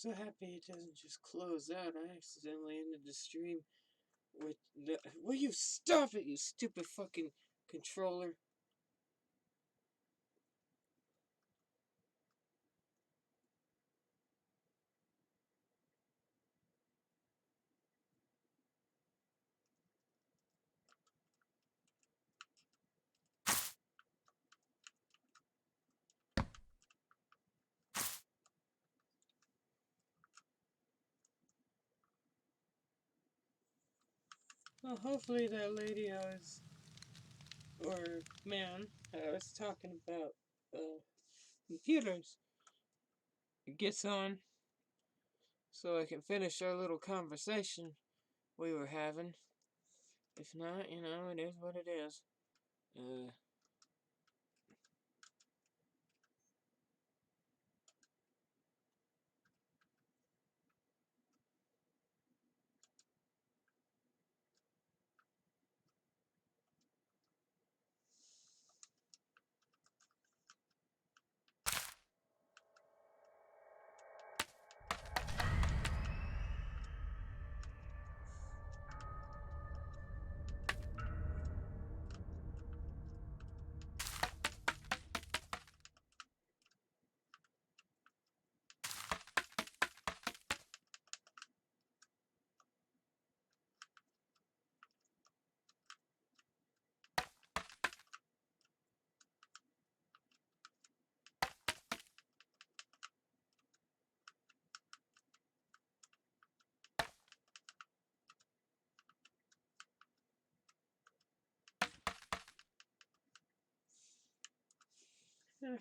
So happy it doesn't just close out. I accidentally ended the stream with the. Will you stop it, you stupid fucking controller? Well, hopefully that lady or man I was talking about computers gets on so I can finish our little conversation we were having. If not, it is what it is. Uh, well,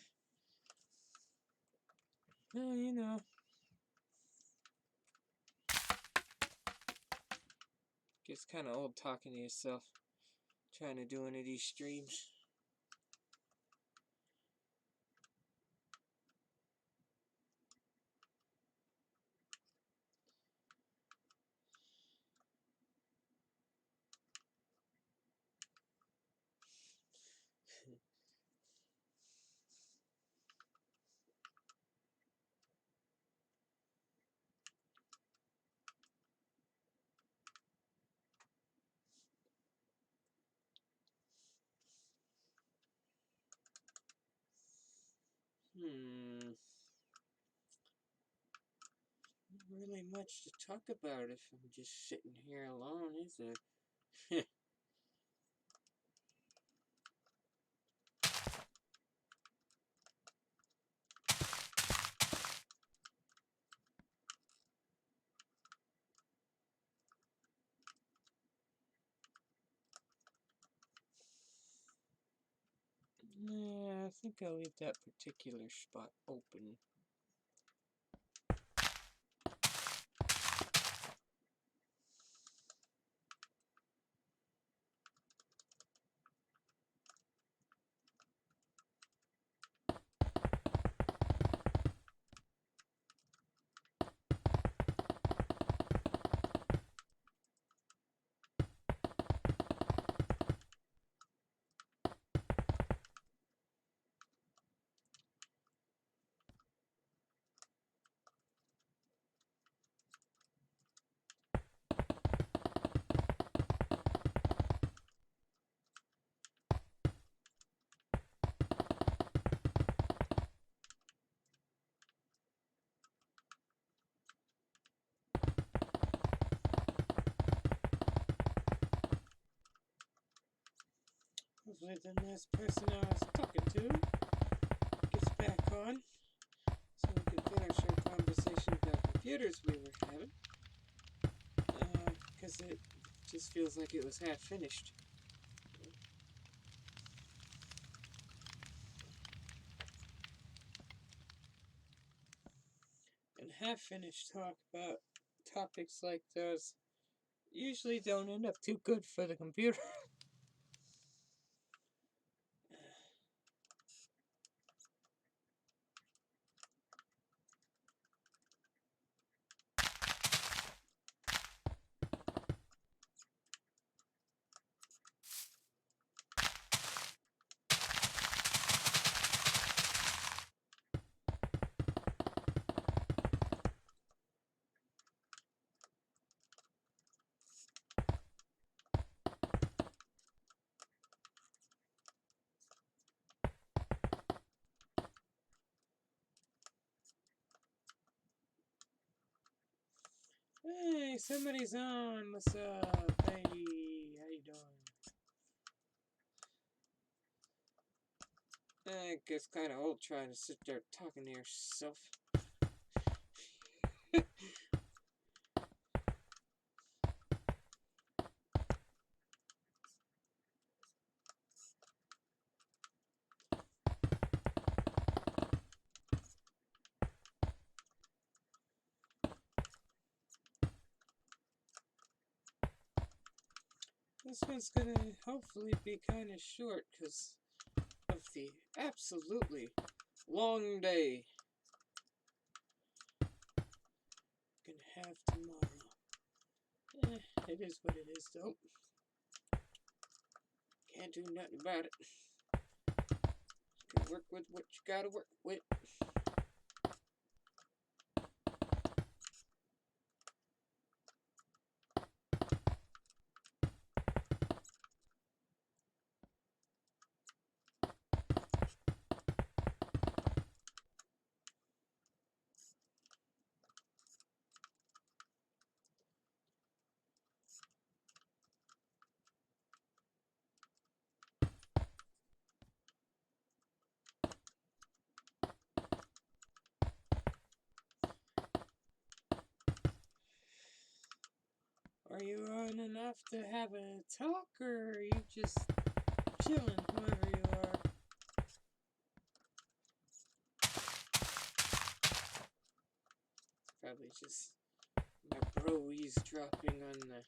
gets kind of old talking to yourself, trying to do one of these streams. Not really much to talk about if I'm just sitting here alone, is there? Yeah, I think I'll leave that particular spot open. Hopefully the nice person I was talking to gets back on, so we can finish our conversation about computers we were having. Because it just feels like it was half finished. And half finished talk about topics like those usually don't end up too good for the computer. Hey, somebody's on. What's up? Hey, how you doing? It gets kind of old trying to sit there talking to yourself. This one's gonna hopefully be kind of short because of the absolutely long day I'm gonna have tomorrow. It is what it is, though. Can't do nothing about it. Just gotta work with what you gotta work with. Are you on enough to have a talk, or are you just chilling wherever you are? Probably just my bro eavesdropping on the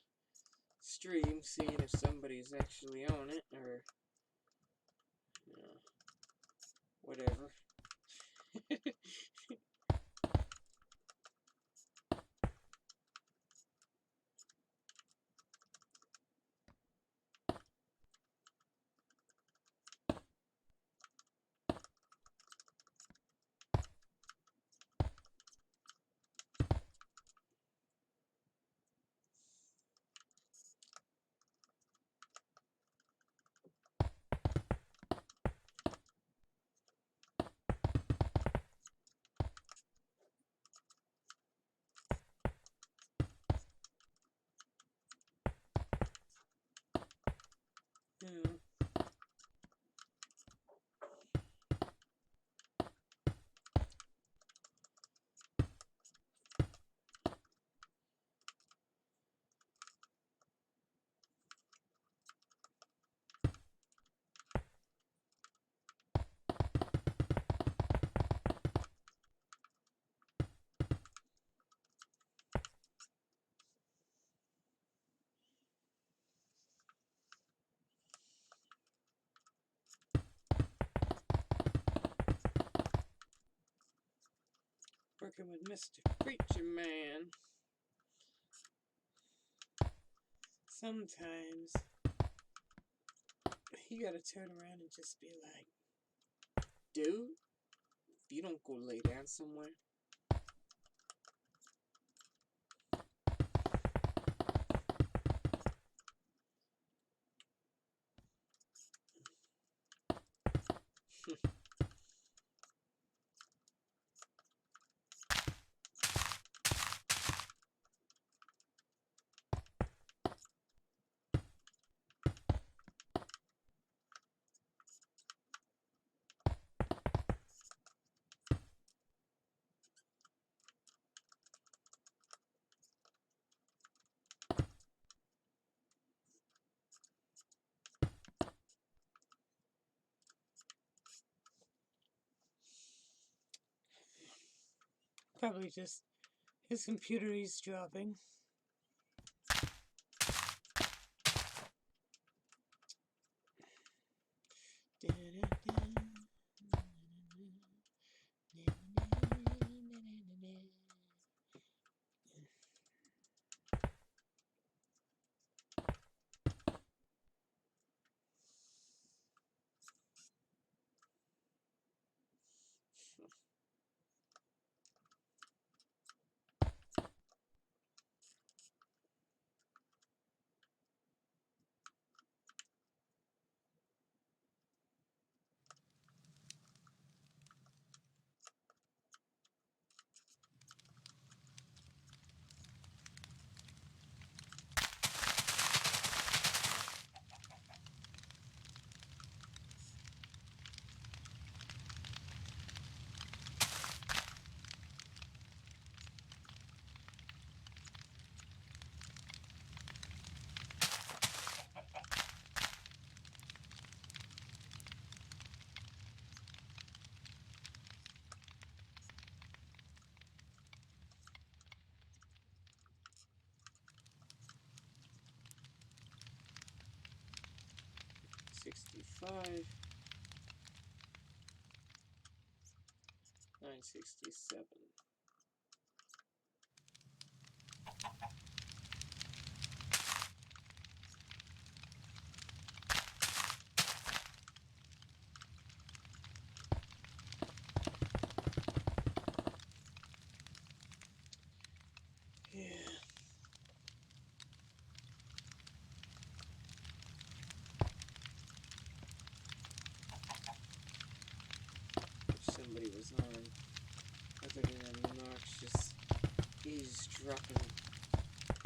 stream, seeing if somebody's actually on it, or whatever. working with Mr. Preacher Man. Sometimes you gotta turn around and just be like, dude, if you don't go lay down somewhere. Probably just his computer eavesdropping. $65, $967. Yeah. If somebody was on other than an obnoxious eavesdropping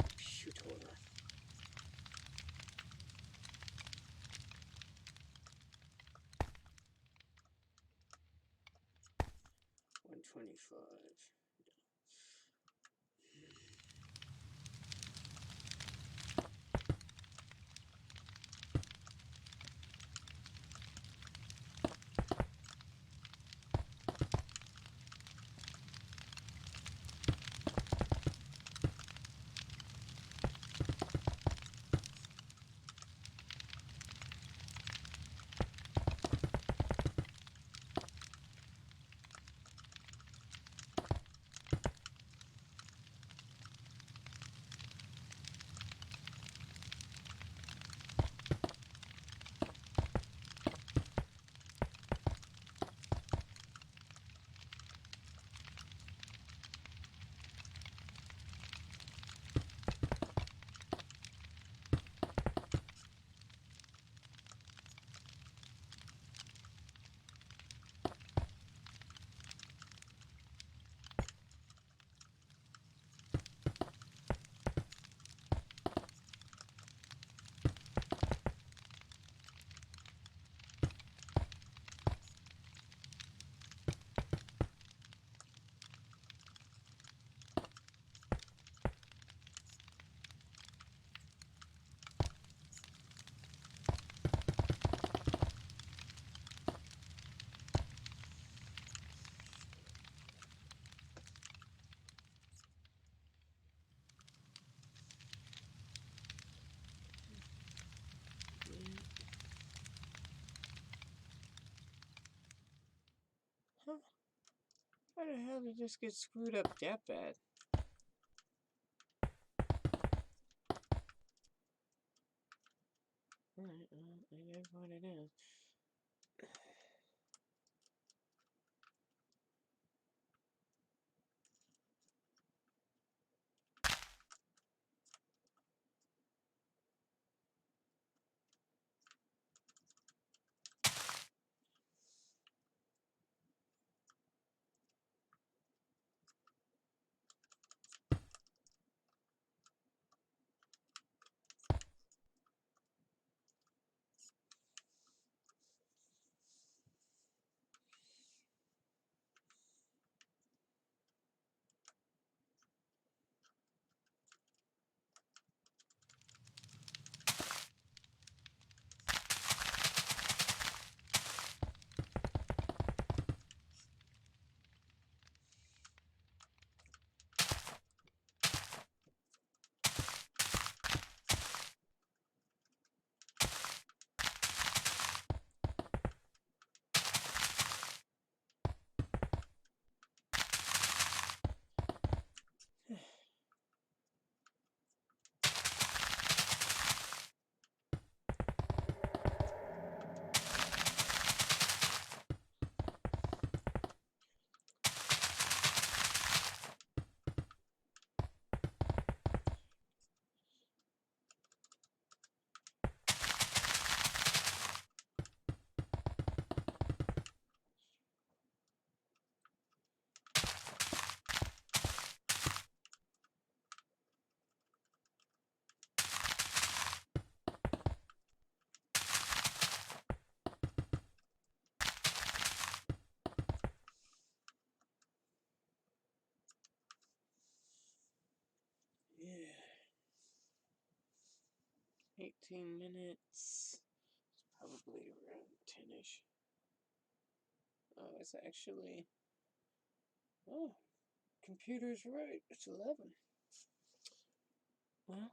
computer. $125. Why the hell did this get screwed up that bad? Alright, well, it is what it is. Yeah. 18 minutes. It's probably around 10-ish. Oh, it's actually... Oh, computer's right. It's 11. Well,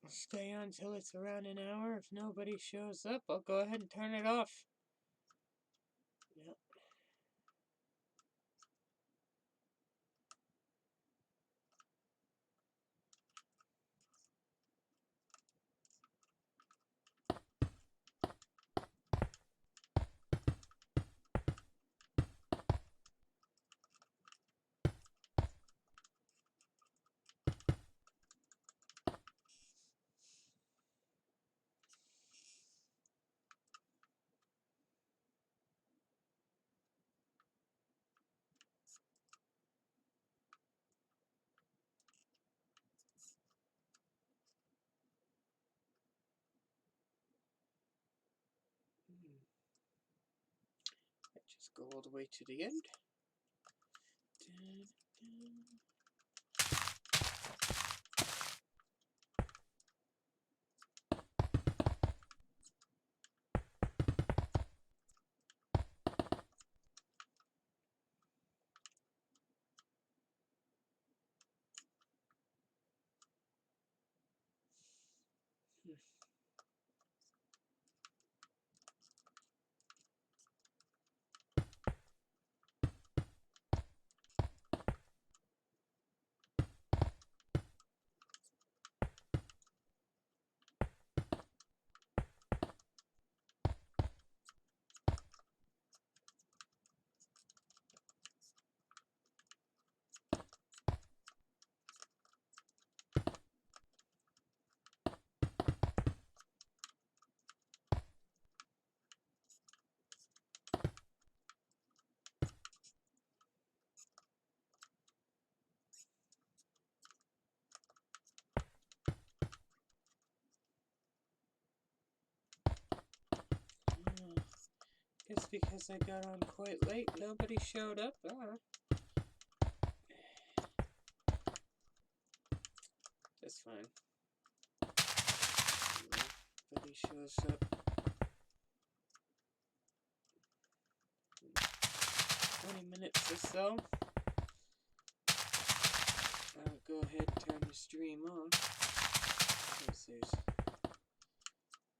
I'll stay on till it's around an hour. If nobody shows up, I'll go ahead and turn it off. Yep. I just go all the way to the end. Dun, dun. Oh, guess because I got on quite late, nobody showed up. That's fine. Nobody shows up. 20 minutes or so. I'll go ahead and turn the stream off, because there's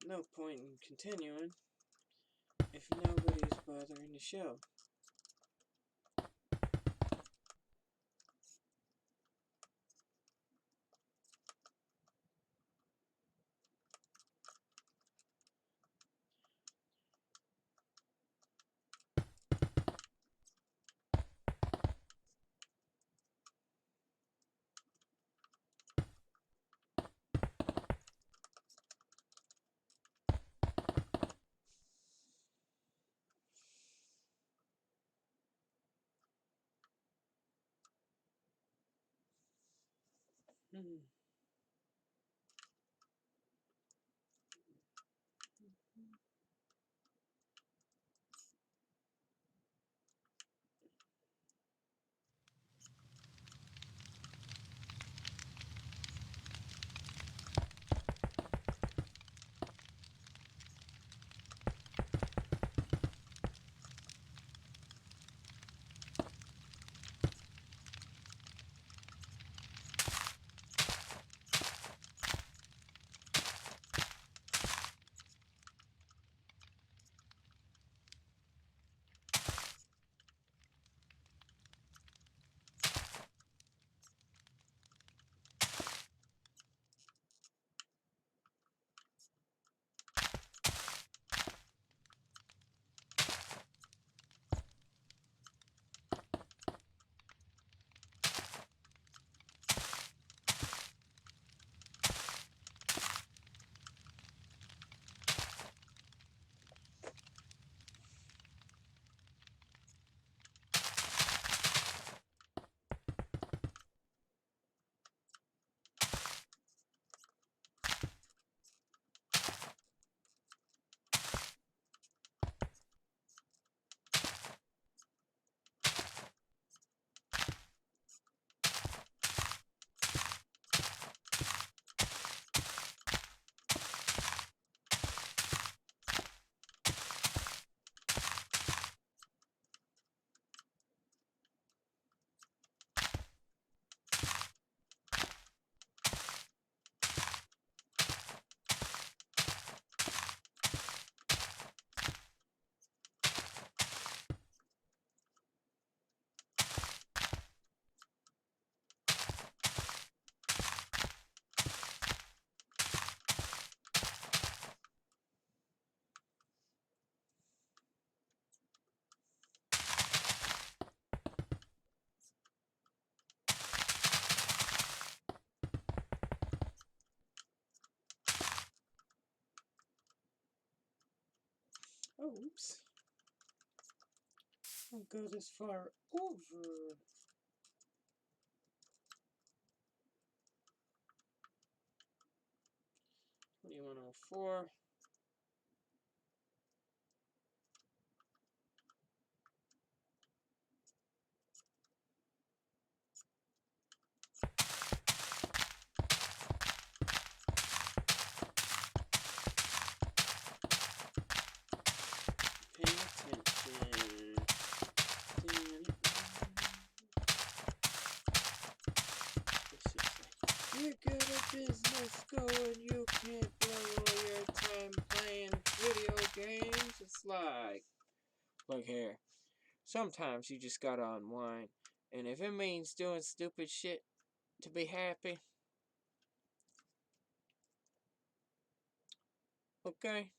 no point in continuing if nobody's bothering to show. Mm. Oh, oops. I'll go this far over. 2104. Paying attention. You got a business going, you can't blow all your time playing video games. It's like, look here. Sometimes you just gotta unwind. And if it means doing stupid shit to be happy, okay,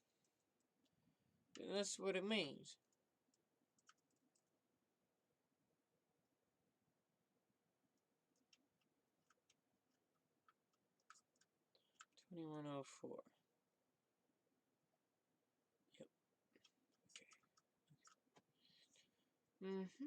then that's what it means. $21.04. Yep. Okay. Mm-hmm.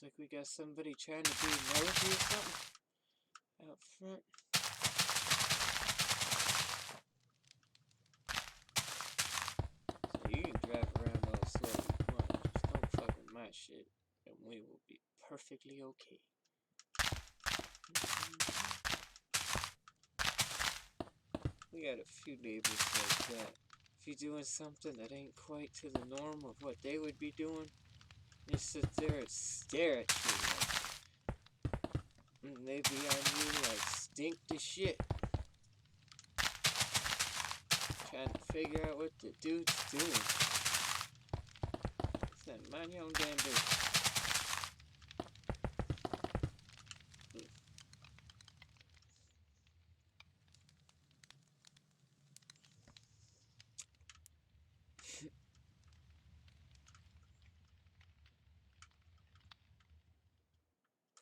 Seems like we got somebody trying to be nosy or something out front. So you can drive around all slow you want. Just don't fuck with my shit, and we will be perfectly okay. We got a few neighbors like that. If you're doing something that ain't quite to the norm of what they would be doing, you sit there and stare at you like, And they be on you like stink to shit. Trying to figure out what the dude's doing. It's not mind your own damn business.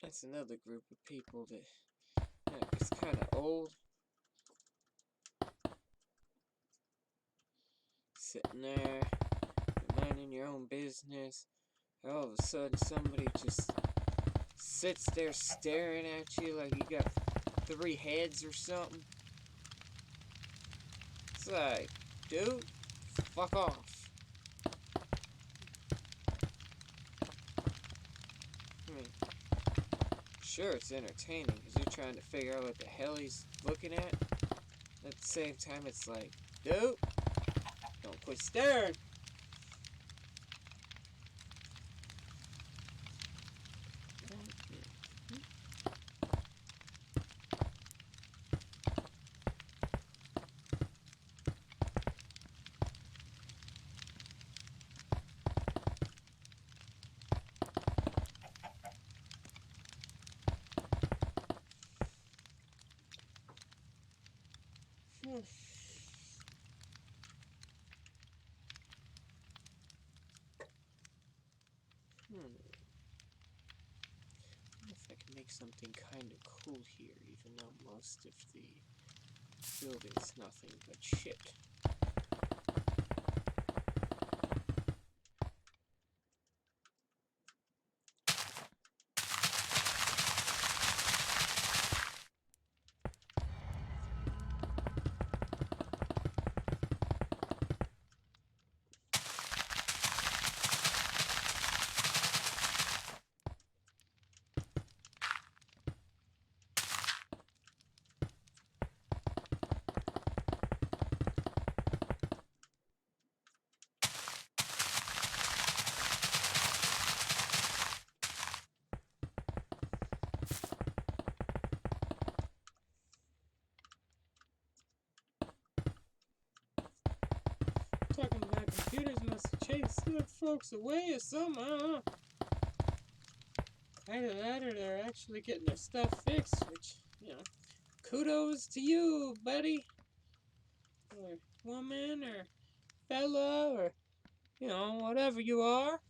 That's another group of people that is kind of old. Sitting there, minding your own business. All of a sudden, somebody just sits there staring at you like you got 3 heads or something. It's like, dude, fuck off. I mean, sure, it's entertaining because you're trying to figure out what the hell he's looking at. At the same time, it's like, dude, don't quit staring. If I can make something kind of cool here, even though most of the building's nothing but shit. Talking about computers must have chased the folks away or something, I don't know. Either that or they're actually getting their stuff fixed, which, you know, kudos to you, buddy. Or woman, or fella, or, you know, whatever you are.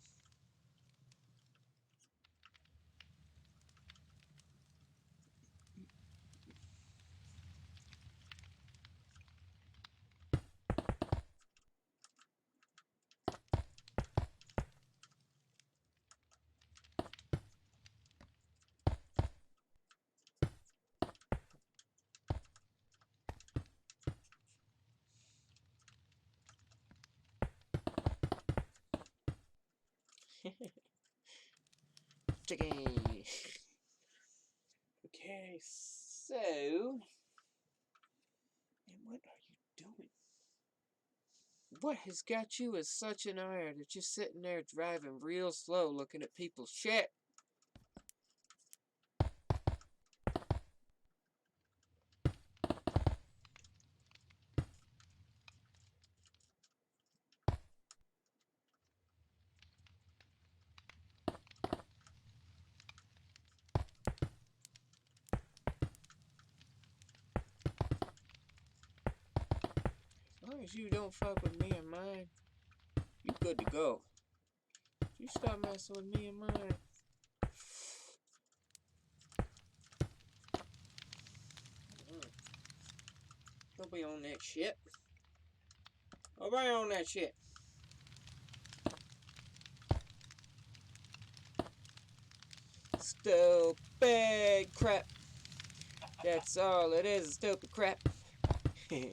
Chicky. Okay, so, and what are you doing? What has got you as such an ire that you're sitting there driving real slow looking at people's shit? As long as you don't fuck with me and mine, you good to go. You stop messing with me and mine. Nobody on that shit. Nobody on that shit. Stupid crap. That's all it is, stupid crap. Yeah,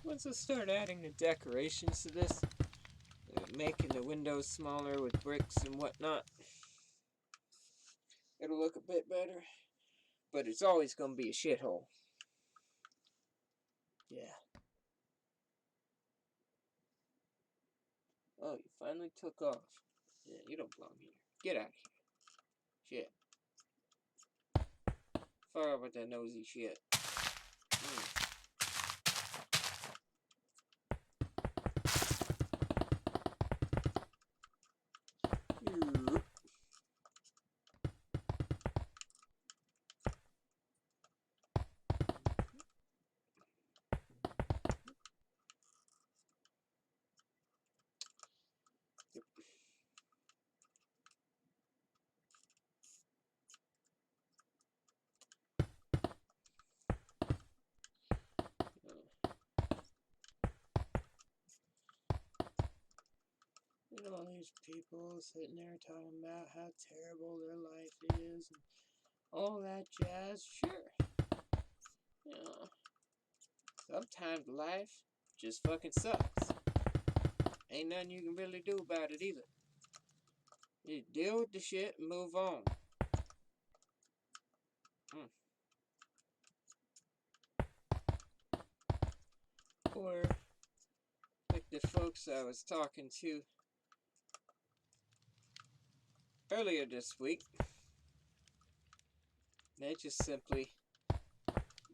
once I start adding the decorations to this, making the windows smaller with bricks and whatnot, it'll look a bit better. But it's always going to be a shithole. Yeah. Oh, you finally took off. Yeah, you don't belong here. Get out of here. Shit. Far out with that nosy shit. And all these people sitting there talking about how terrible their life is and all that jazz. Sure. You know, sometimes life just fucking sucks. Ain't nothing you can really do about it either. You deal with the shit and move on. Or like the folks I was talking to earlier this week, they just simply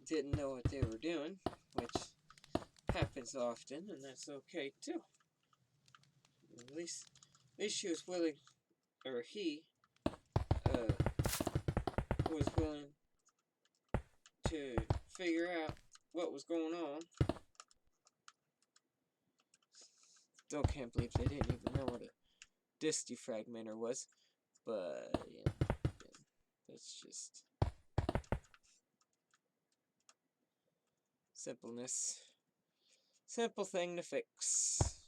didn't know what they were doing, which happens often, and that's okay too. At least she was willing, or he was willing to figure out what was going on. Still can't believe they didn't even know what a disk defragmenter was, but yeah, that's just simpleness. Simple thing to fix.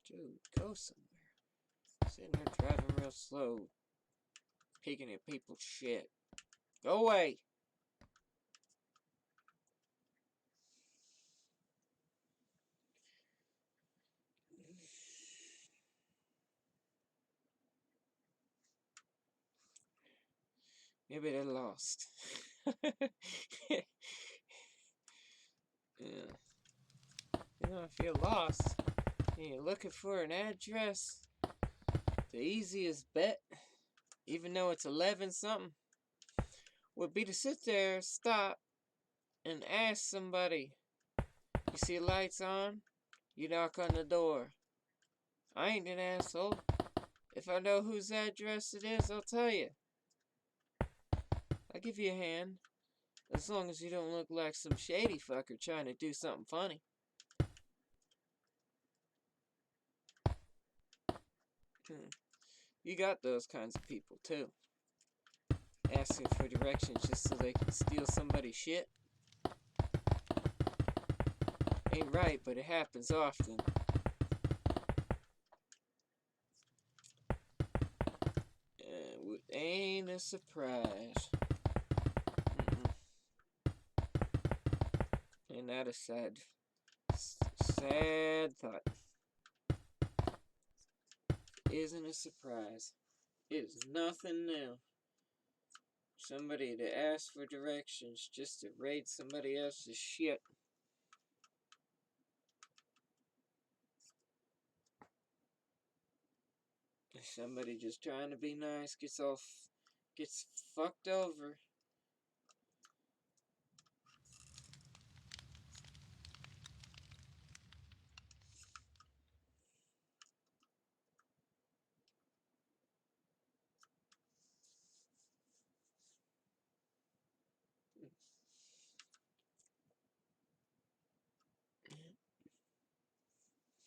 Dude, go somewhere. Sitting there driving real slow, peeking at people's shit. Go away! Maybe they're lost. Yeah. You know, if you're lost and you're looking for an address, the easiest bet, even though it's 11 something, would be to sit there, stop, and ask somebody. You see lights on? You knock on the door. I ain't an asshole. If I know whose address it is, I'll tell you. I'll give you a hand. As long as you don't look like some shady fucker trying to do something funny. You got those kinds of people too. Asking for directions just so they can steal somebody's shit. Ain't right, but it happens often. Ain't a surprise. Ain't that a sad thought? Isn't a surprise. It is nothing new. Somebody to ask for directions just to raid somebody else's shit. Somebody just trying to be nice gets fucked over.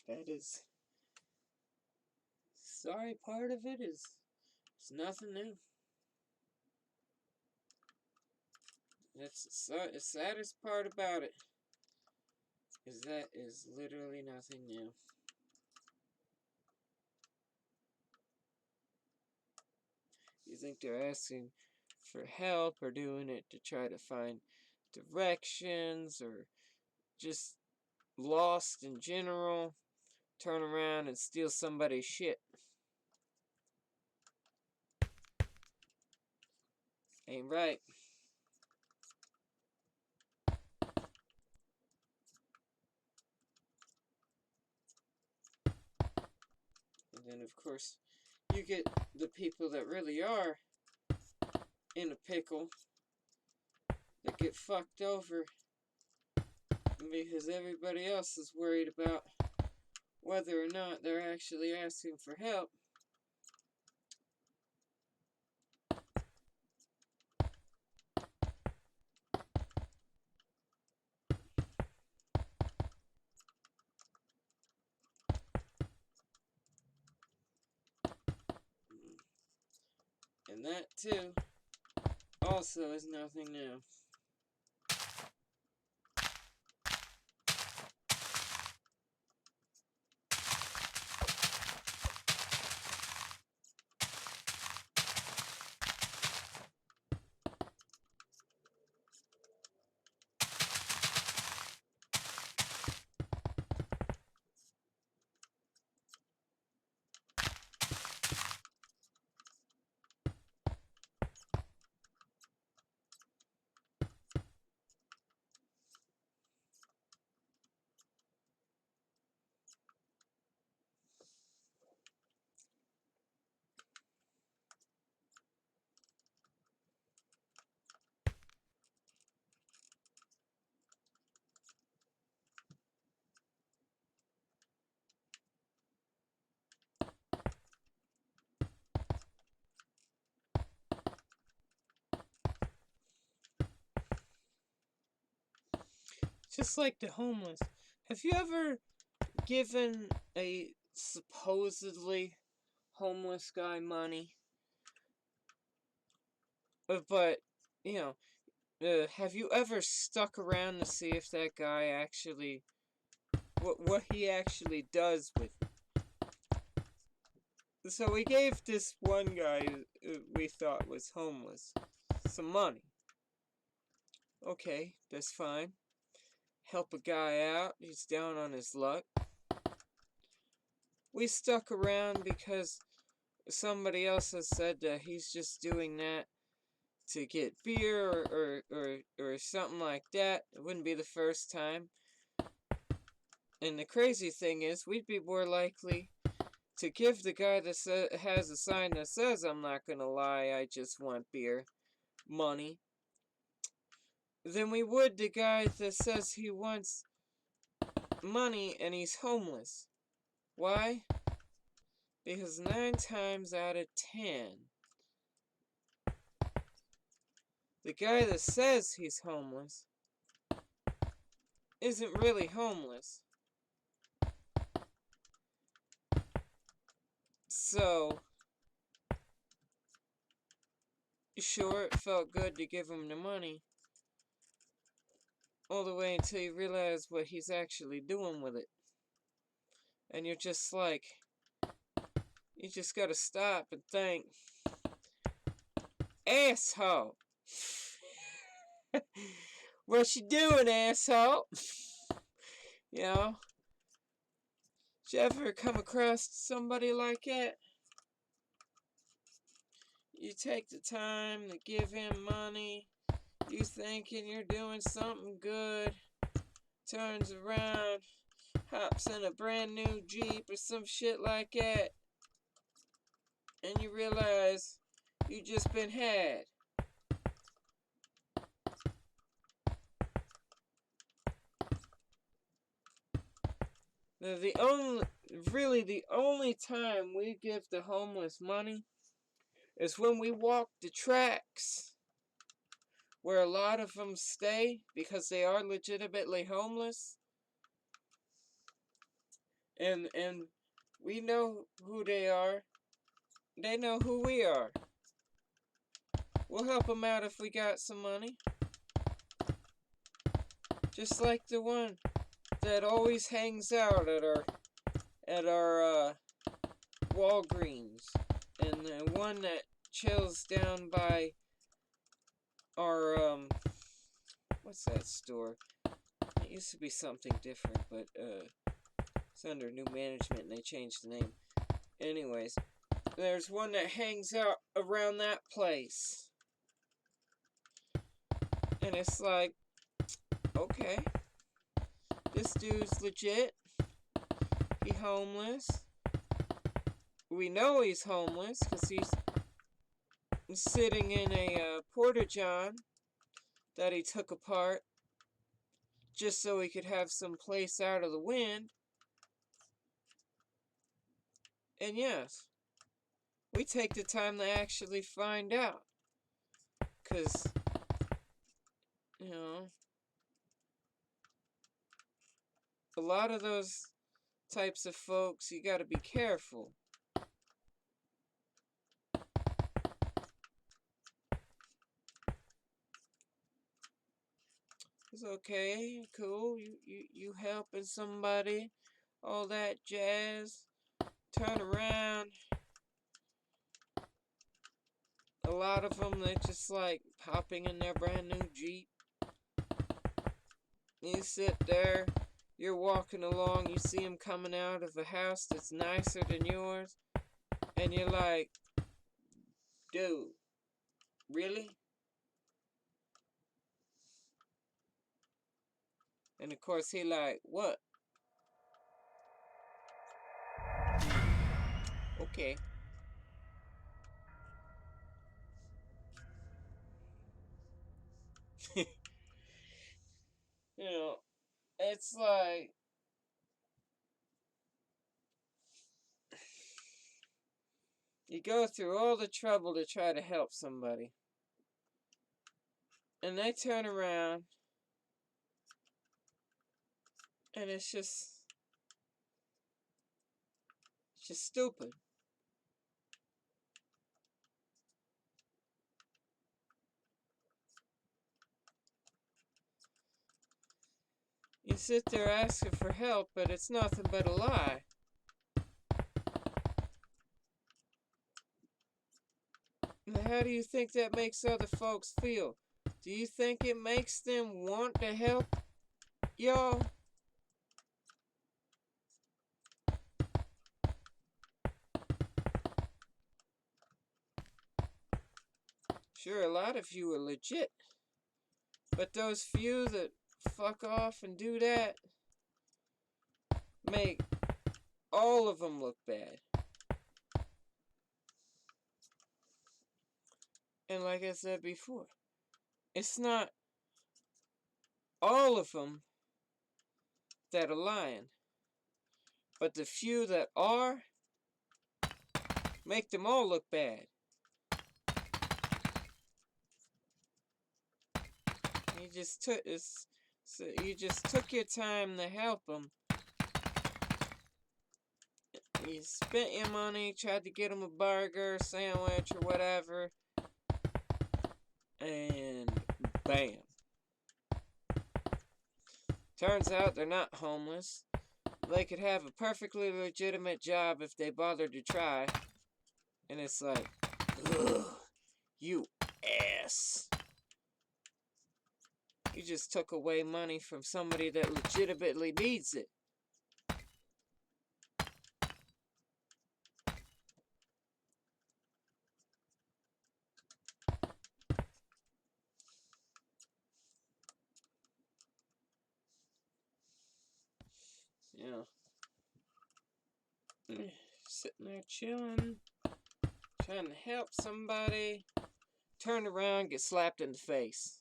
That is, sorry part of it is, it's nothing new. That's the saddest part about it, is that is literally nothing new. You think they're asking for help or doing it to try to find directions or just lost in general, turn around and steal somebody's shit. Ain't right. And then, of course, you get the people that really are in a pickle that get fucked over because everybody else is worried about whether or not they're actually asking for help. And that, too, also is nothing new. Just like the homeless. Have you ever given a supposedly homeless guy money? But, you know, have you ever stuck around to see if that guy actually, what he actually does with it? So we gave this one guy we thought was homeless some money. Okay, that's fine. Help a guy out, he's down on his luck. We stuck around because somebody else has said that he's just doing that to get beer or something like that. It wouldn't be the first time. And the crazy thing is, we'd be more likely to give the guy that has a sign that says, "I'm not gonna lie, I just want beer," money, than we would the guy that says he wants money and he's homeless. Why? Because 9 times out of 10, the guy that says he's homeless isn't really homeless. So, sure, it felt good to give him the money, all the way until you realize what he's actually doing with it. And you're just like, you just gotta stop and think, asshole! What you doing, asshole? You know? Did you ever come across somebody like that? You take the time to give him money, you thinking you're doing something good, turns around, hops in a brand new Jeep or some shit like that, and you realize you just been had. Now, the only time we give the homeless money is when we walk the tracks where a lot of them stay because they are legitimately homeless. And we know who they are. They know who we are. We'll help them out if we got some money. Just like the one that always hangs out at our Walgreens, and the one that chills down by our what's that store? It used to be something different, but it's under new management and they changed the name. Anyways, there's one that hangs out around that place. And it's like, okay, this dude's legit. He homeless. We know he's homeless because he's sitting in a porta-john that he took apart just so he could have some place out of the wind. And yes, we take the time to actually find out. Because, you know, a lot of those types of folks, you gotta be careful. It's okay, cool, you helping somebody, all that jazz. Turn around. A lot of them, they just like hopping in their brand new Jeep. You sit there, you're walking along, you see them coming out of a house that's nicer than yours, and you're like, dude, really? And of course he like, what? Okay. You know, it's like, you go through all the trouble to try to help somebody, and they turn around, and it's just stupid. You sit there asking for help, but it's nothing but a lie. How do you think that makes other folks feel? Do you think it makes them want to help y'all? Sure, a lot of you are legit, but those few that fuck off and do that make all of them look bad. And like I said before, it's not all of them that are lying, but the few that are make them all look bad. You just took your time to help them. You spent your money, tried to get them a burger, sandwich, or whatever, and bam. Turns out they're not homeless. They could have a perfectly legitimate job if they bothered to try. And it's like, ugh, you ass. You just took away money from somebody that legitimately needs it. You know, sitting there chilling, trying to help somebody, turn around, get slapped in the face.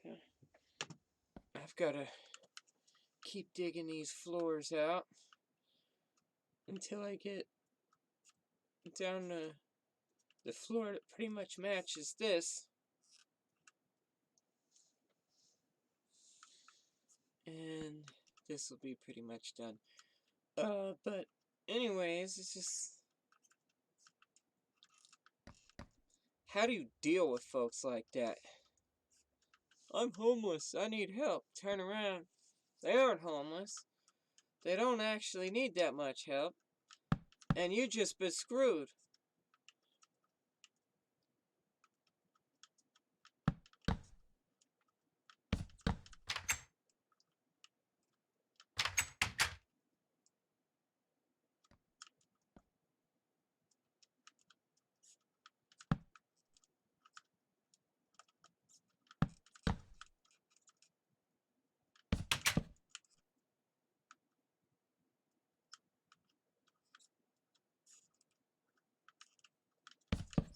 Okay. I've got to keep digging these floors out until I get down to the floor that pretty much matches this. And this will be pretty much done. But anyways, it's just How do you deal with folks like that? I'm homeless. I need help. Turn around. They aren't homeless. They don't actually need that much help. And you just been screwed.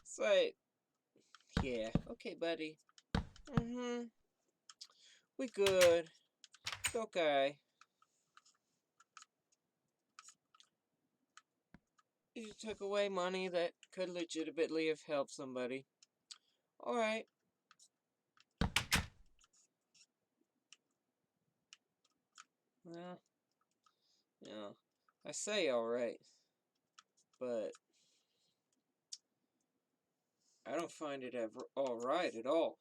It's like, yeah, okay, buddy. We good. It's okay. You took away money that could legitimately have helped somebody. Alright. Well, I say alright, but I don't find it ever alright at all.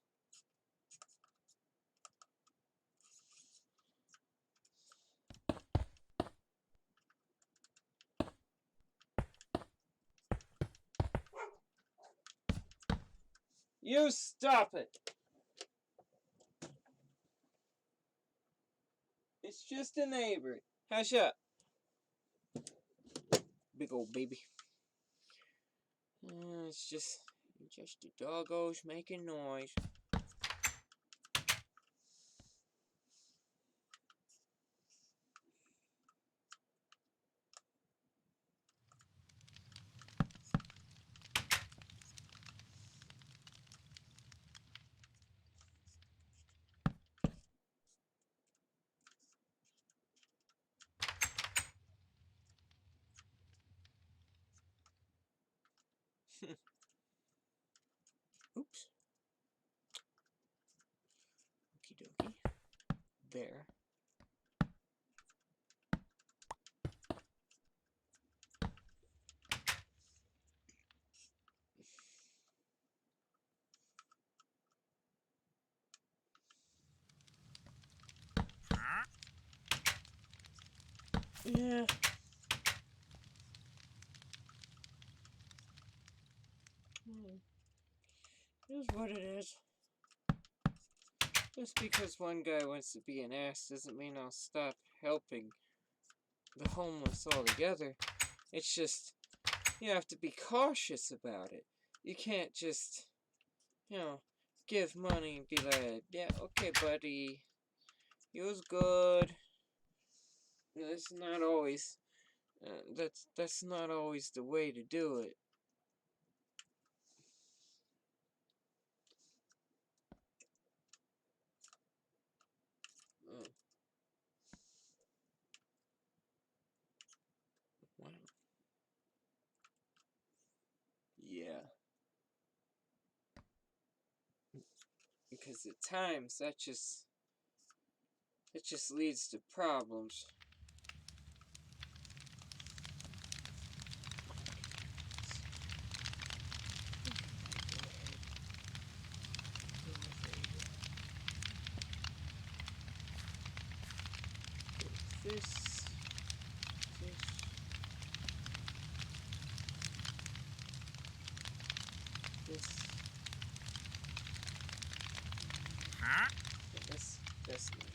You stop it! It's just a neighbor. Hush up. Big old baby. It's just a doggo's making noise. Oops. Okie dokie. There. Yeah. Here's what it is. Just because one guy wants to be an ass doesn't mean I'll stop helping the homeless altogether. It's just, you have to be cautious about it. You can't just, give money and be like, yeah, okay, buddy. It was good. That's not always, that's not always the way to do it. Oh. Wow. Yeah. Because at times that just leads to problems. This, this, yeah, that's nice.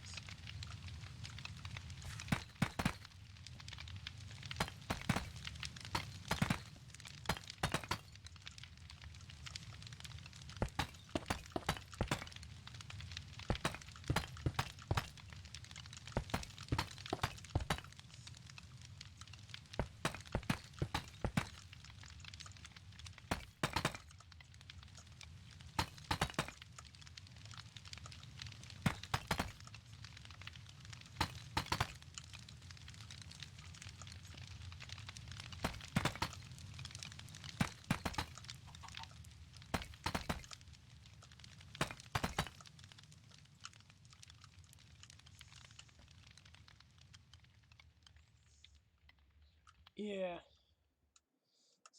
Yeah.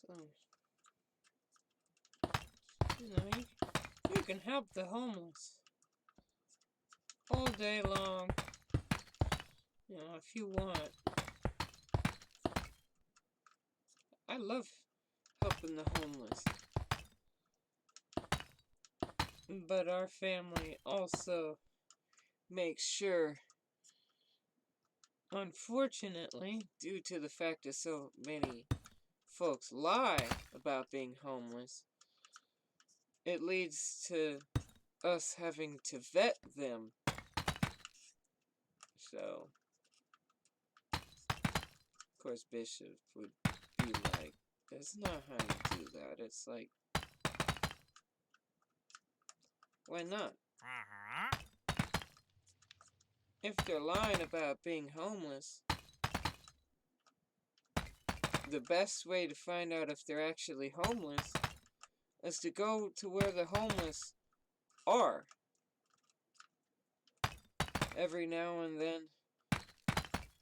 So You know, you can help the homeless all day long. You know, if you want. I love helping the homeless. But our family also makes sure, unfortunately, due to the fact that so many folks lie about being homeless, it leads to us having to vet them. So, of course, Bishop would be like, that's not how you do that. It's like, why not? If they're lying about being homeless, the best way to find out if they're actually homeless is to go to where the homeless are. Every now and then,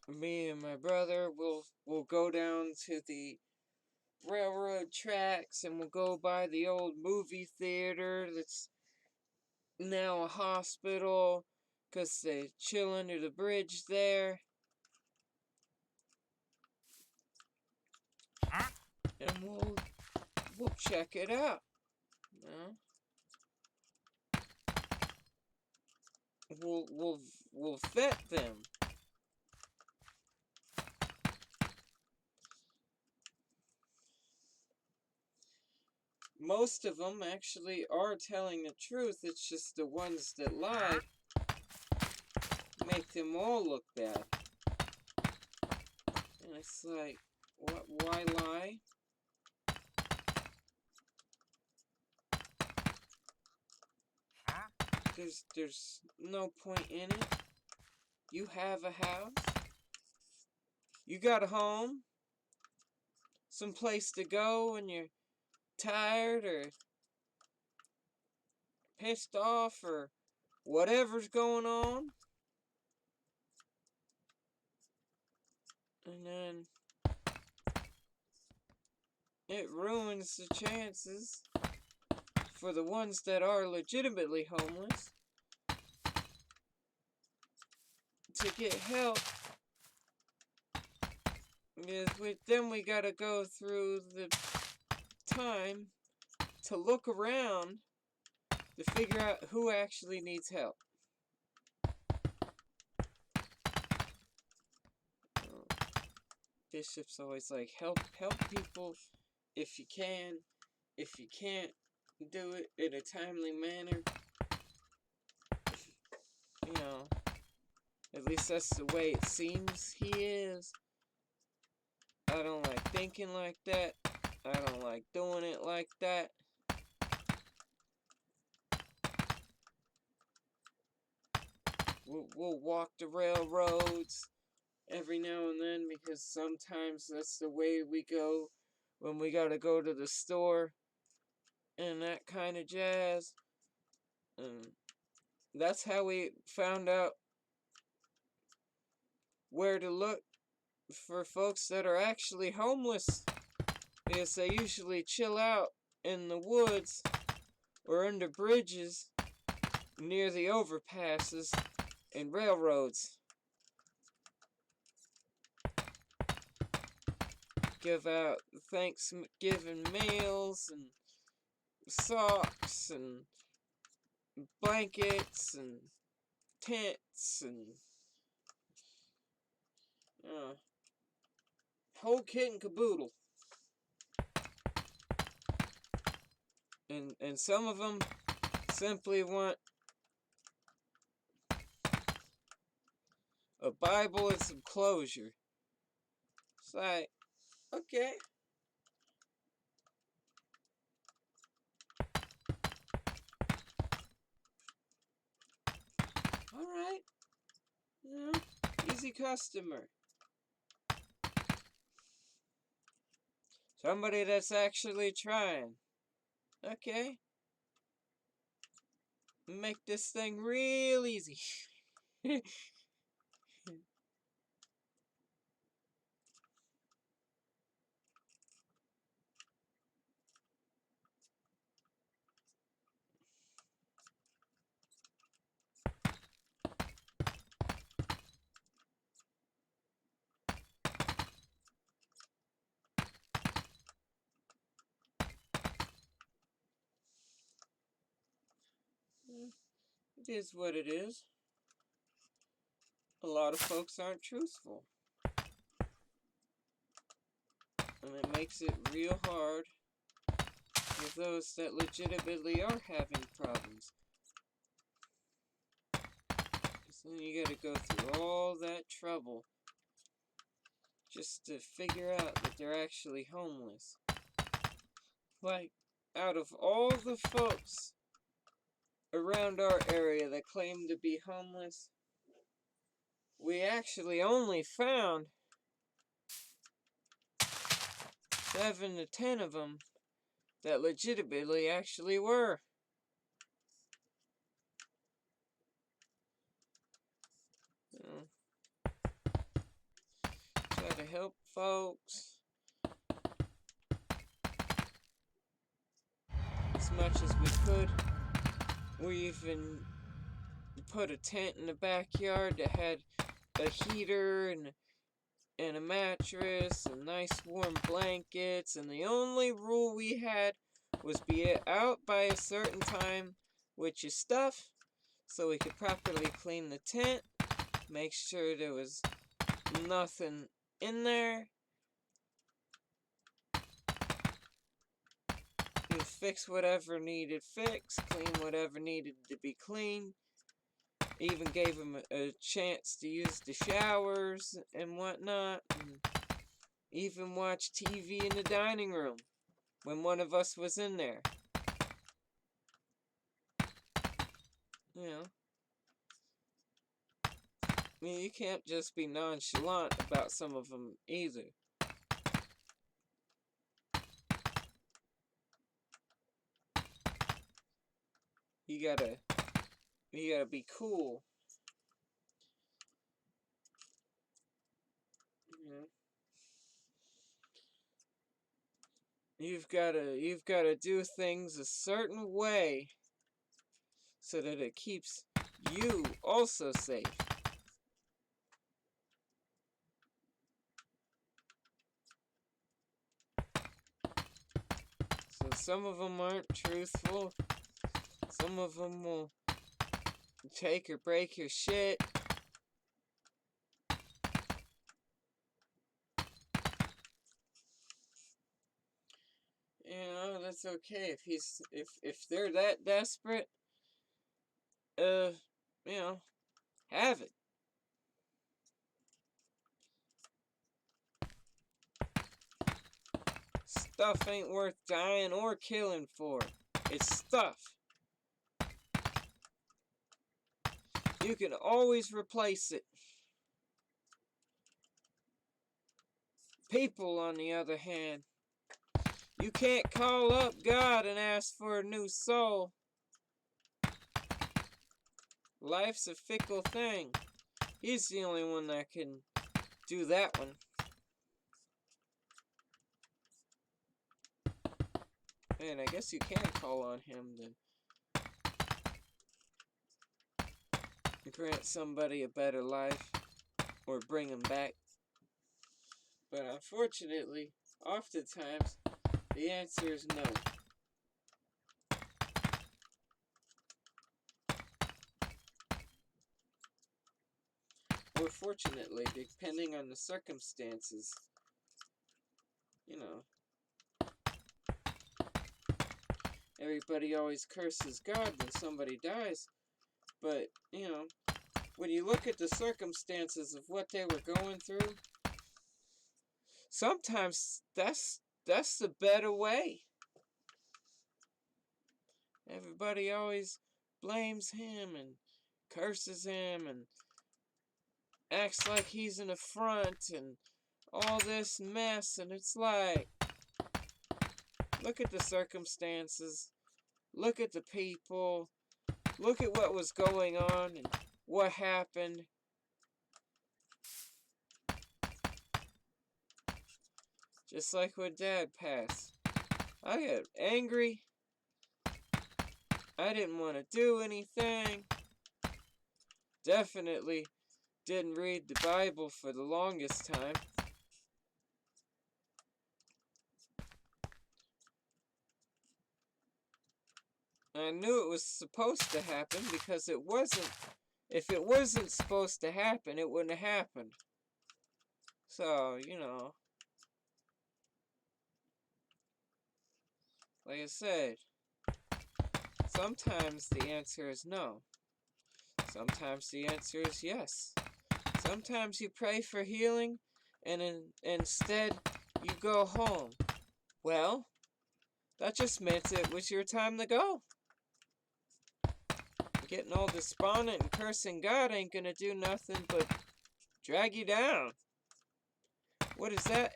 me and my brother will go down to the railroad tracks and we'll go by the old movie theater that's now a hospital because they chill under the bridge there. And we'll check it out. You know? We'll vet them. Most of them actually are telling the truth. It's just the ones that lie make them all look bad. And it's like, why lie? There's no point in it. You have a house. You got a home. Some place to go when you're tired or pissed off or whatever's going on. And then it ruins the chances for the ones that are legitimately homeless to get help. Because then we gotta go through the time to look around to figure out who actually needs help. Bishop's always like, help people if you can. If you can't do it in a timely manner, you know, at least that's the way it seems he is. I don't like thinking like that. I don't like doing it like that. We'll walk the railroads every now and then because sometimes that's the way we go when we gotta go to the store and that kind of jazz. And that's how we found out where to look for folks that are actually homeless, because they usually chill out in the woods or under bridges near the overpasses and railroads. Give out Thanksgiving meals and socks and blankets and tents and whole kit and caboodle. And some of them simply want a Bible and some closure. It's like, okay. Alright. Easy customer. Somebody that's actually trying. Okay. Make this thing real easy. It is what it is. A lot of folks aren't truthful. And it makes it real hard with those that legitimately are having problems. So then you gotta go through all that trouble just to figure out that they're actually homeless. Like, out of all the folks around our area that claim to be homeless, we actually only found 7 to 10 of them that legitimately actually were. Try to help folks as much as we could. We even put a tent in the backyard that had a heater and a mattress and nice warm blankets, and the only rule we had was be out by a certain time with your stuff so we could properly clean the tent, make sure there was nothing in there, and fix whatever needed fixed, clean whatever needed to be cleaned. Even gave them a chance to use the showers and whatnot, and even watch TV in the dining room when one of us was in there. You know, I mean, you can't just be nonchalant about some of them either. You gotta be cool. You know? You've gotta do things a certain way so that it keeps you also safe. So some of them aren't truthful. Some of them will take or break your shit. You know, that's okay if they're that desperate. You know, have it. Stuff ain't worth dying or killing for. It's stuff. You can always replace it. People, on the other hand, you can't call up God and ask for a new soul. Life's a fickle thing. He's the only one that can do that one. And I guess you can call on him to grant somebody a better life or bring them back. But unfortunately, oftentimes, the answer is no. Or fortunately, depending on the circumstances, you know. Everybody always curses God when somebody dies. But, you know, when you look at the circumstances of what they were going through, sometimes that's the better way. Everybody always blames him and curses him and acts like he's an affront and all this mess, and it's like, look at the circumstances, look at the people, look at what was going on and what happened. Just like when Dad passed, I got angry. I didn't want to do anything. Definitely didn't read the Bible for the longest time. I knew it was supposed to happen because it wasn't. If it wasn't supposed to happen, it wouldn't have happened. So, you know, like I said, sometimes the answer is no. Sometimes the answer is yes. Sometimes you pray for healing and instead you go home. Well, that just meant it was your time to go. Getting all despondent and cursing God ain't gonna do nothing but drag you down. What is that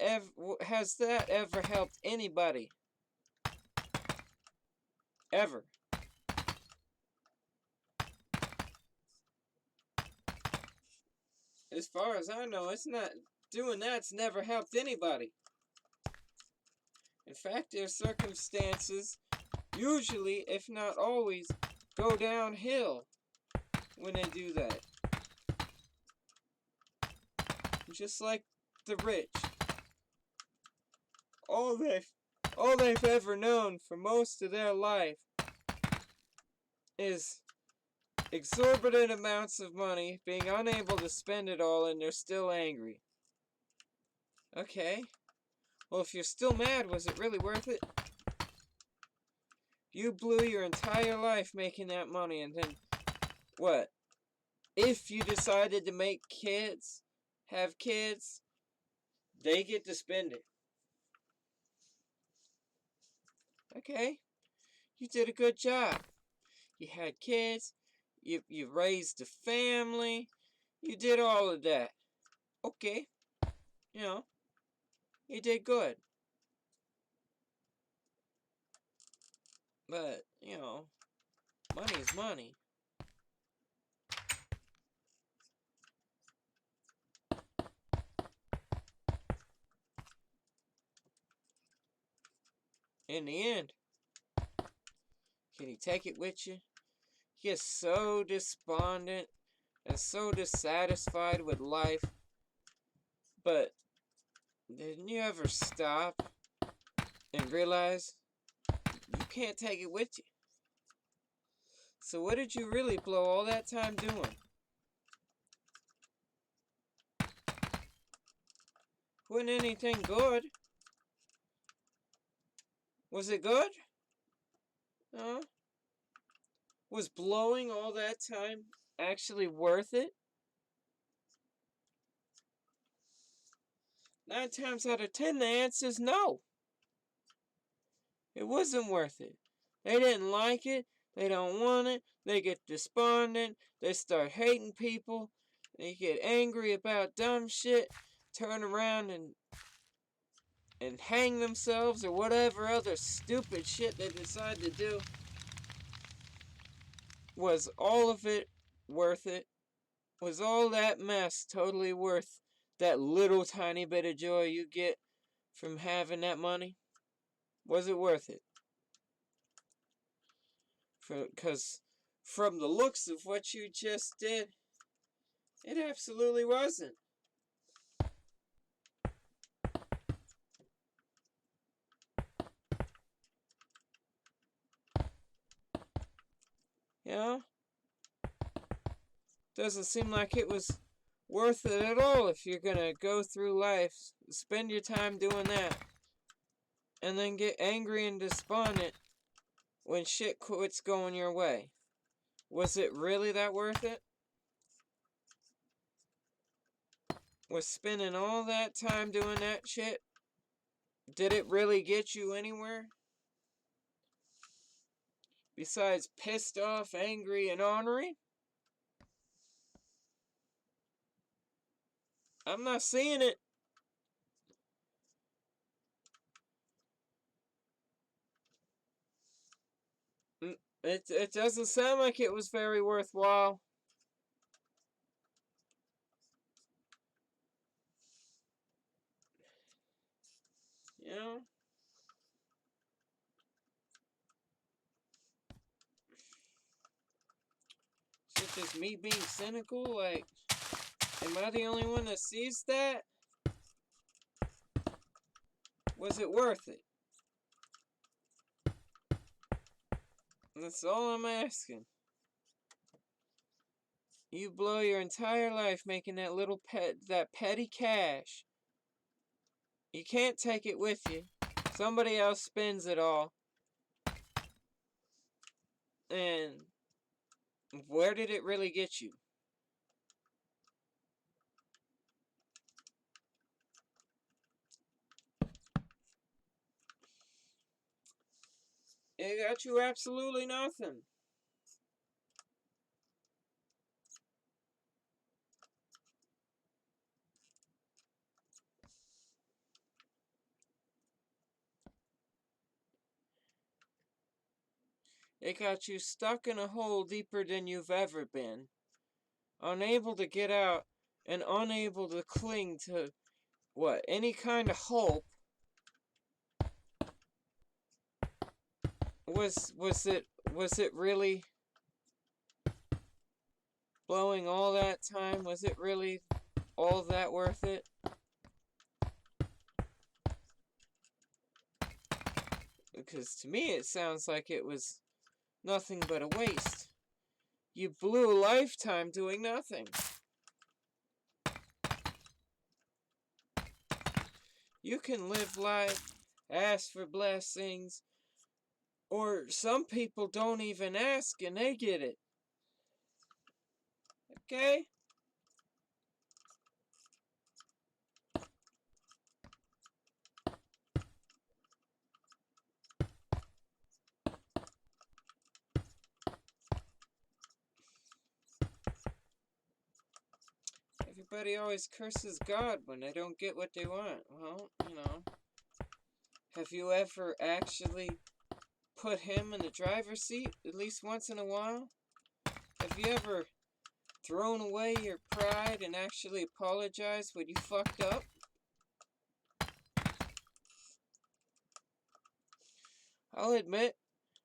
has that ever helped anybody? Ever. As far as I know, it's not doing that's never helped anybody. In fact, their circumstances usually, if not always, go downhill when they do that. Just like the rich. All they've ever known for most of their life is exorbitant amounts of money, being unable to spend it all, and they're still angry. Okay. Well, if you're still mad, was it really worth it? You blew your entire life making that money, and then what? If you decided to make kids, have kids, they get to spend it. Okay. You did a good job. You had kids. You raised a family. You did all of that. Okay. You know, you did good. But, you know, money is money. In the end, can you take it with you? You get so despondent and so dissatisfied with life. But didn't you ever stop and realize you can't take it with you? So what did you really blow all that time doing? Wasn't anything good? Was it good? No? Was blowing all that time actually worth it? 9 times out of 10, the answer is no. It wasn't worth it. They didn't like it. They don't want it. They get despondent. They start hating people. They get angry about dumb shit. Turn around and hang themselves or whatever other stupid shit they decide to do. Was all of it worth it? Was all that mess totally worth that little tiny bit of joy you get from having that money? Was it worth it? Because from the looks of what you just did, it absolutely wasn't. You know? Doesn't seem like it was worth it at all if you're gonna go through life, spend your time doing that, and then get angry and despondent when shit quits going your way. Was it really that worth it? Was spending all that time doing that shit, did it really get you anywhere? Besides pissed off, angry, and ornery? I'm not seeing it. It doesn't sound like it was very worthwhile. You know? Is it just me being cynical? Like, am I the only one that sees that? Was it worth it? That's all I'm asking. You blow your entire life making that petty cash. You can't take it with you. Somebody else spends it all. And where did it really get you? It got you absolutely nothing. It got you stuck in a hole deeper than you've ever been. Unable to get out and unable to cling to, what, any kind of hope. Was it really blowing all that time? Was it really all that worth it? Because to me it sounds like it was nothing but a waste. You blew a lifetime doing nothing. You can live life, ask for blessings, or some people don't even ask and they get it. Okay? Everybody always curses God when they don't get what they want. Well, have you ever actually put him in the driver's seat at least once in a while? Have you ever thrown away your pride and actually apologized when you fucked up? I'll admit,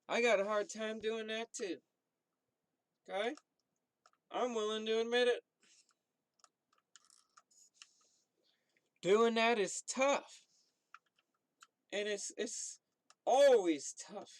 I got a hard time doing that too. Okay? I'm willing to admit it. Doing that is tough. And it's always tough.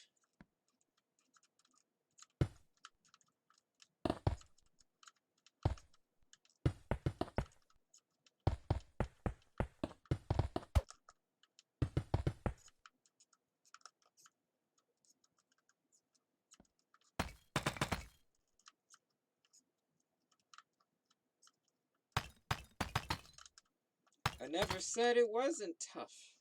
I never said it wasn't tough.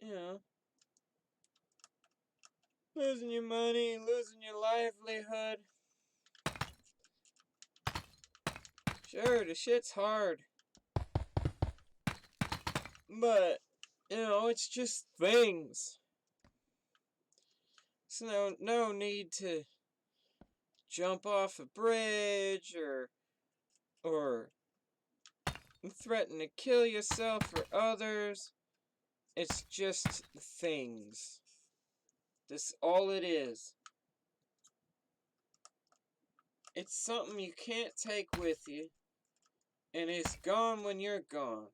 You know, losing your money, losing your livelihood. Sure, the shit's hard. But, it's just things. So no need to jump off a bridge or threaten to kill yourself or others. It's just things. That's all it is. It's something you can't take with you, and it's gone when you're gone.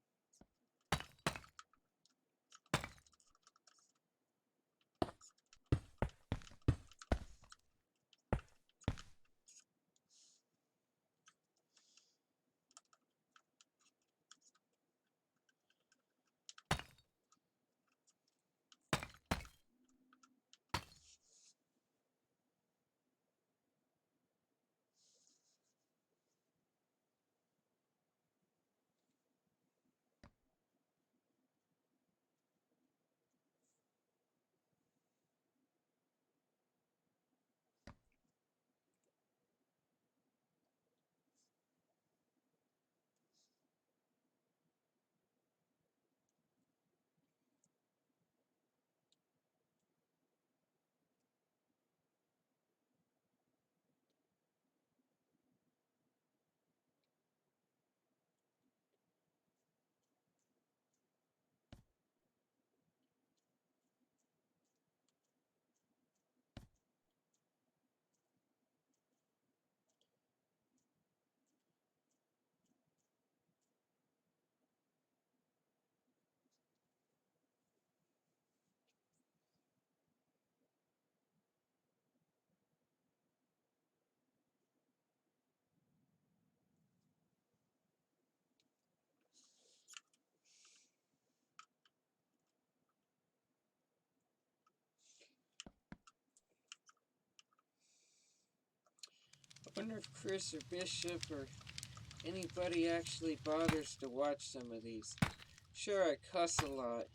wonder if Chris or Bishop or anybody actually bothers to watch some of these. Sure, I cuss a lot,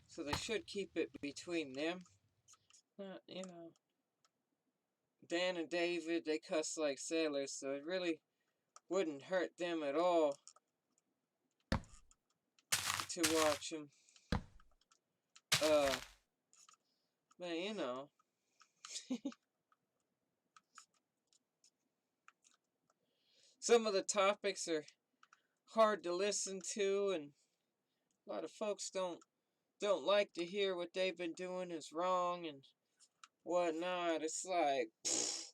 so they should keep it between them. You know, Dan and David, they cuss like sailors, so it really wouldn't hurt them at all to watch them. But you know, some of the topics are hard to listen to, and a lot of folks don't like to hear what they've been doing is wrong and whatnot. It's like, pfft,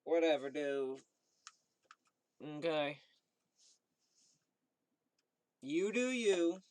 whatever, dude. Okay. You do you.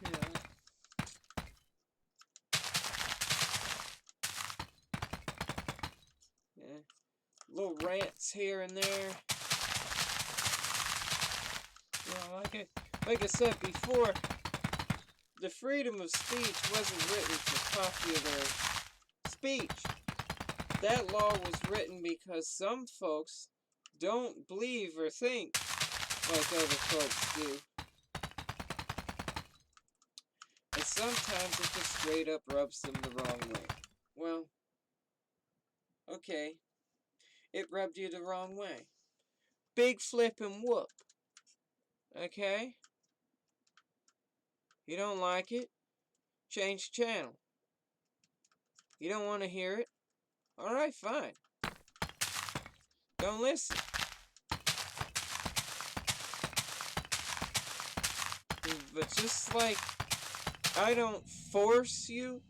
Yeah. Yeah. Little rants here and there. You know, like I said before, the freedom of speech wasn't written for popular speech. That law was written because some folks don't believe or think like other folks do. And sometimes it just straight up rubs them the wrong way. Well, okay, it rubbed you the wrong way. Big flip and whoop. Okay? You don't like it? Change channel. You don't want to hear it? Alright, fine. Don't listen. But just like I don't force you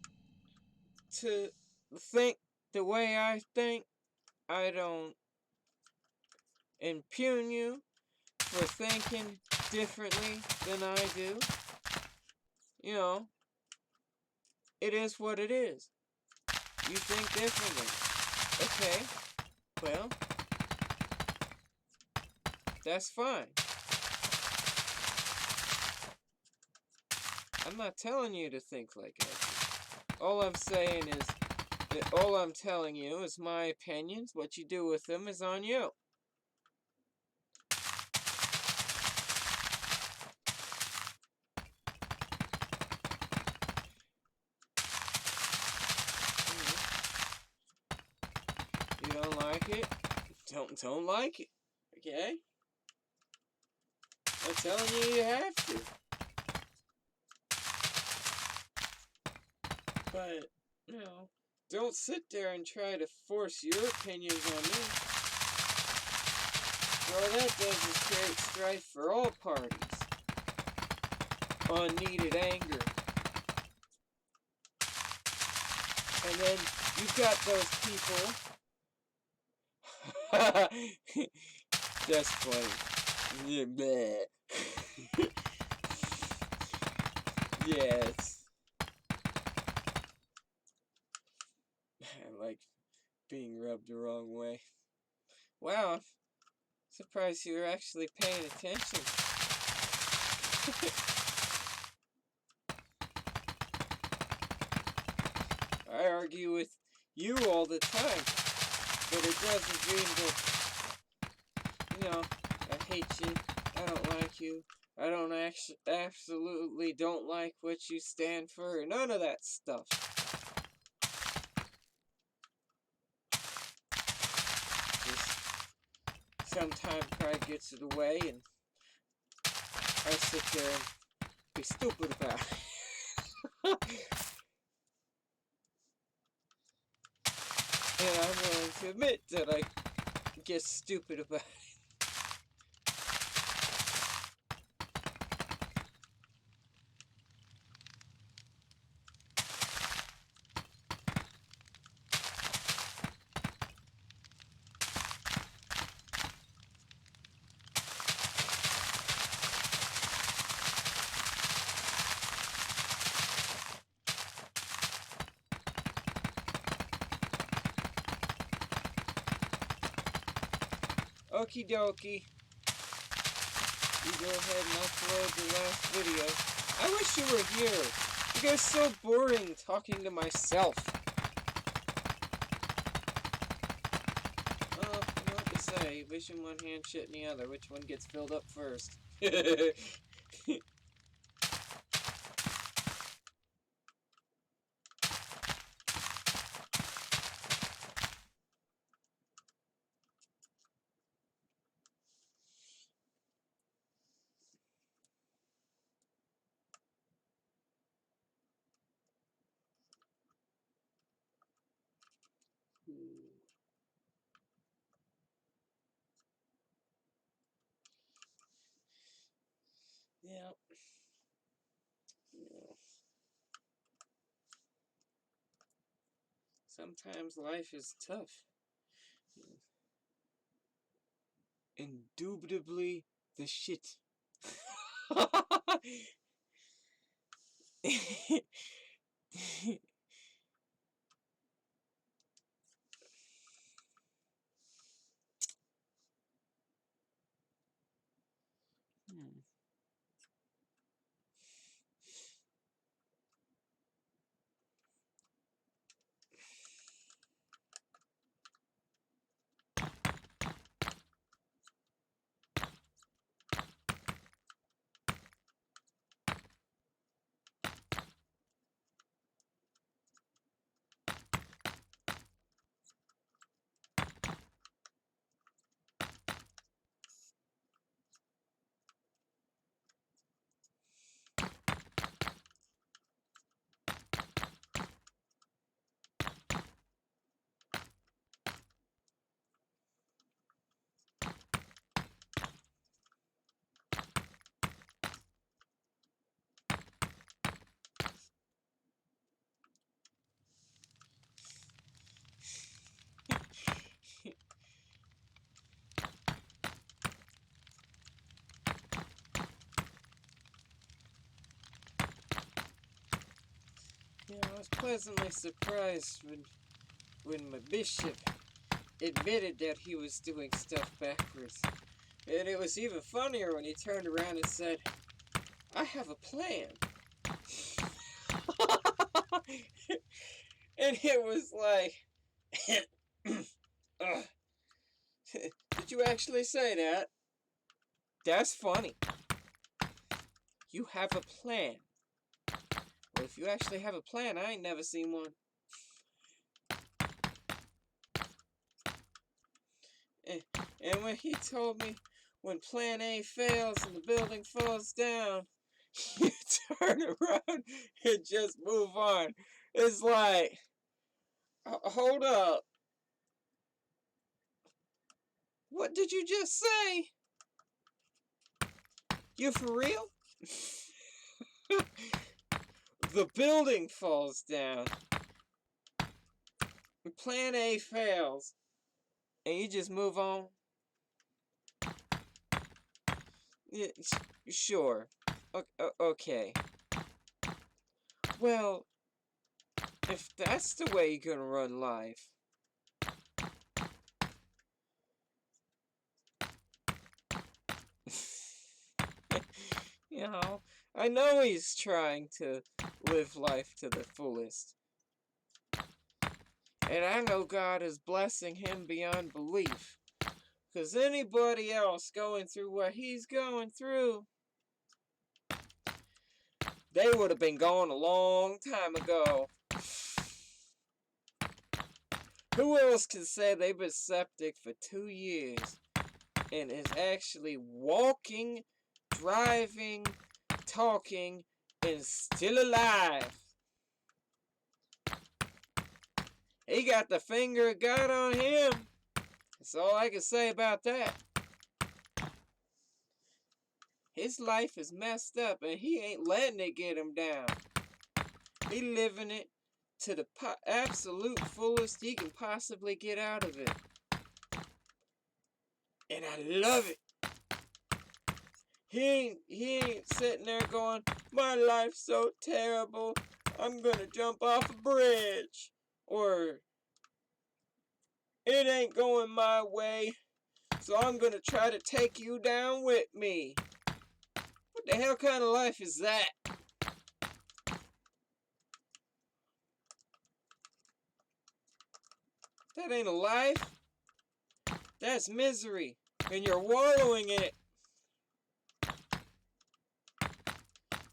to think the way I think, I don't impugn you for thinking differently than I do. You know, it is what it is. You think differently. Okay, well, that's fine. I'm not telling you to think like I do. All I'm saying is, that all I'm telling you is my opinions. What you do with them is on you. You don't like it? Don't like it. Okay? I'm telling you, you have to. But, you know, don't sit there and try to force your opinions on me. All that does is create strife for all parties. Unneeded anger. And then you've got those people. That's funny. Yes. I like being rubbed the wrong way. Wow, I'm surprised you were actually paying attention. I argue with you all the time, but it doesn't mean that, you know, I hate you, I don't like you, I don't absolutely don't like what you stand for, none of that stuff. Just sometimes pride gets in the way, and I sit there and be stupid about it. admit that I get stupid about it. Okie dokie. You go ahead and upload the last video. I wish you were here. You guys are so boring talking to myself. Oh, you know what to say. Wish in one hand, shit in the other. Which one gets filled up first? Yeah. Sometimes life is tough. Indubitably the shit. Yeah, I was pleasantly surprised when my bishop admitted that he was doing stuff backwards. And it was even funnier when he turned around and said, I have a plan. And it was like, did you actually say that? That's funny. You have a plan. Well, if you actually have a plan, I ain't never seen one. And when he told me when plan A fails and the building falls down, you turn around and just move on. It's like, hold up. What did you just say? You for real? The building falls down. Plan A fails. And you just move on? Yeah, sure. Okay. Well, if that's the way you're gonna run life, you know, I know he's trying to live life to the fullest. And I know God is blessing him beyond belief. Because anybody else going through what he's going through, they would have been gone a long time ago. Who else can say they've been septic for 2 years and is actually walking, driving, talking, and still alive? He got the finger of God on him. That's all I can say about that. His life is messed up, and he ain't letting it get him down. He living it to the absolute fullest he can possibly get out of it. And I love it. He ain't sitting there going, my life's so terrible, I'm gonna jump off a bridge. Or, it ain't going my way, so I'm gonna try to take you down with me. What the hell kind of life is that? That ain't a life. That's misery. And you're wallowing in it.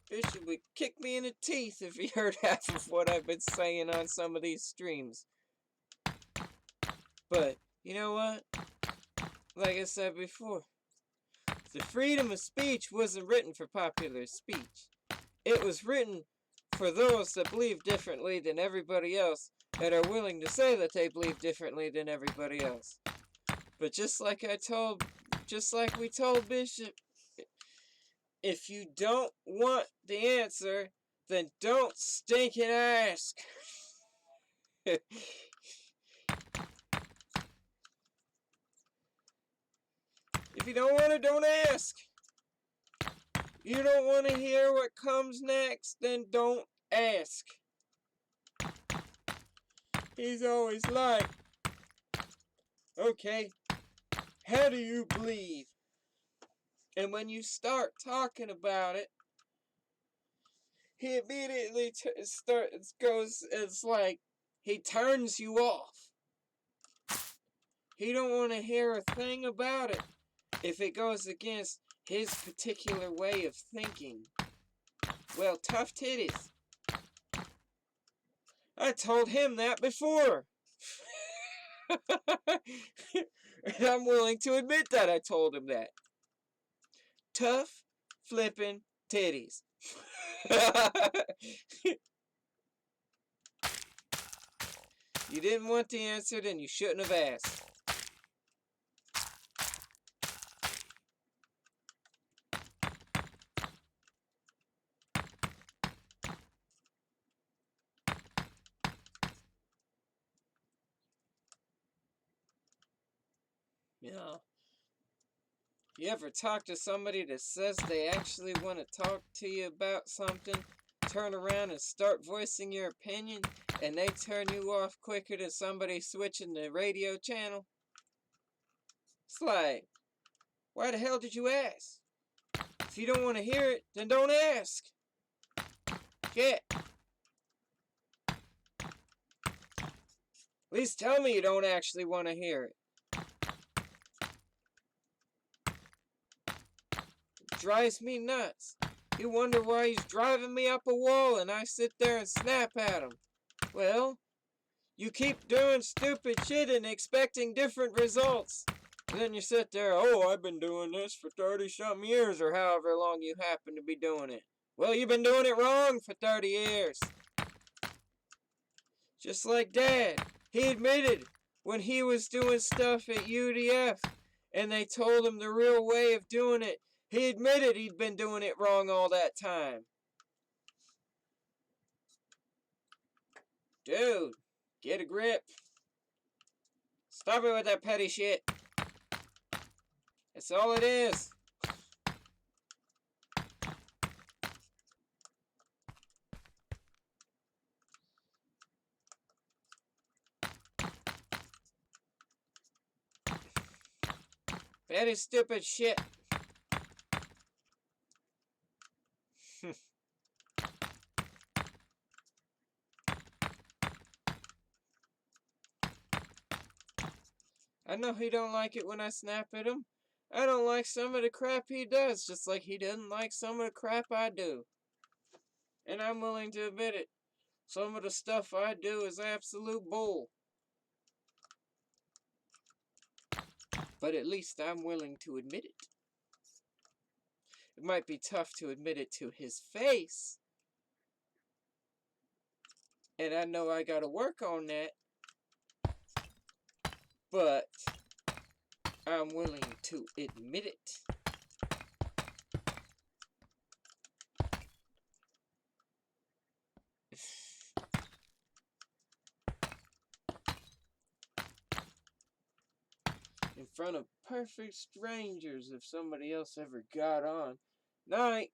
Bishop would kick me in the teeth if he heard half of what I've been saying on some of these streams. But, you know what? Like I said before, the freedom of speech wasn't written for popular speech. It was written for those that believe differently than everybody else and are willing to say that they believe differently than everybody else. But just like we told Bishop, if you don't want the answer, then don't stinking ask. If you don't want it, don't ask. You don't want to hear what comes next, then don't ask. He's always like, okay, how do you believe? And when you start talking about it, he immediately it's like he turns you off. He don't want to hear a thing about it if it goes against his particular way of thinking. Well, tough titties. I told him that before. And I'm willing to admit that I told him that. Tough flipping titties. You didn't want the answer, then you shouldn't have asked. You know, you ever talk to somebody that says they actually want to talk to you about something, turn around and start voicing your opinion, and they turn you off quicker than somebody switching the radio channel? It's like, why the hell did you ask? If you don't want to hear it, then don't ask. Shit. At least tell me you don't actually want to hear it. It drives me nuts. You wonder why he's driving me up a wall and I sit there and snap at him. Well, you keep doing stupid shit and expecting different results. And then you sit there, oh, I've been doing this for 30-something years or however long you happen to be doing it. Well, you've been doing it wrong for 30 years. Just like Dad. He admitted when he was doing stuff at UDF and they told him the real way of doing it, he admitted he'd been doing it wrong all that time. Dude, get a grip. Stop it with that petty shit. That's all it is. Petty stupid shit. I know he don't like it when I snap at him. I don't like some of the crap he does, just like he doesn't like some of the crap I do. And I'm willing to admit it. Some of the stuff I do is absolute bull. But at least I'm willing to admit it. It might be tough to admit it to his face. And I know I gotta work on that. but I'm willing to admit it. In front of perfect strangers if somebody else ever got on. Night.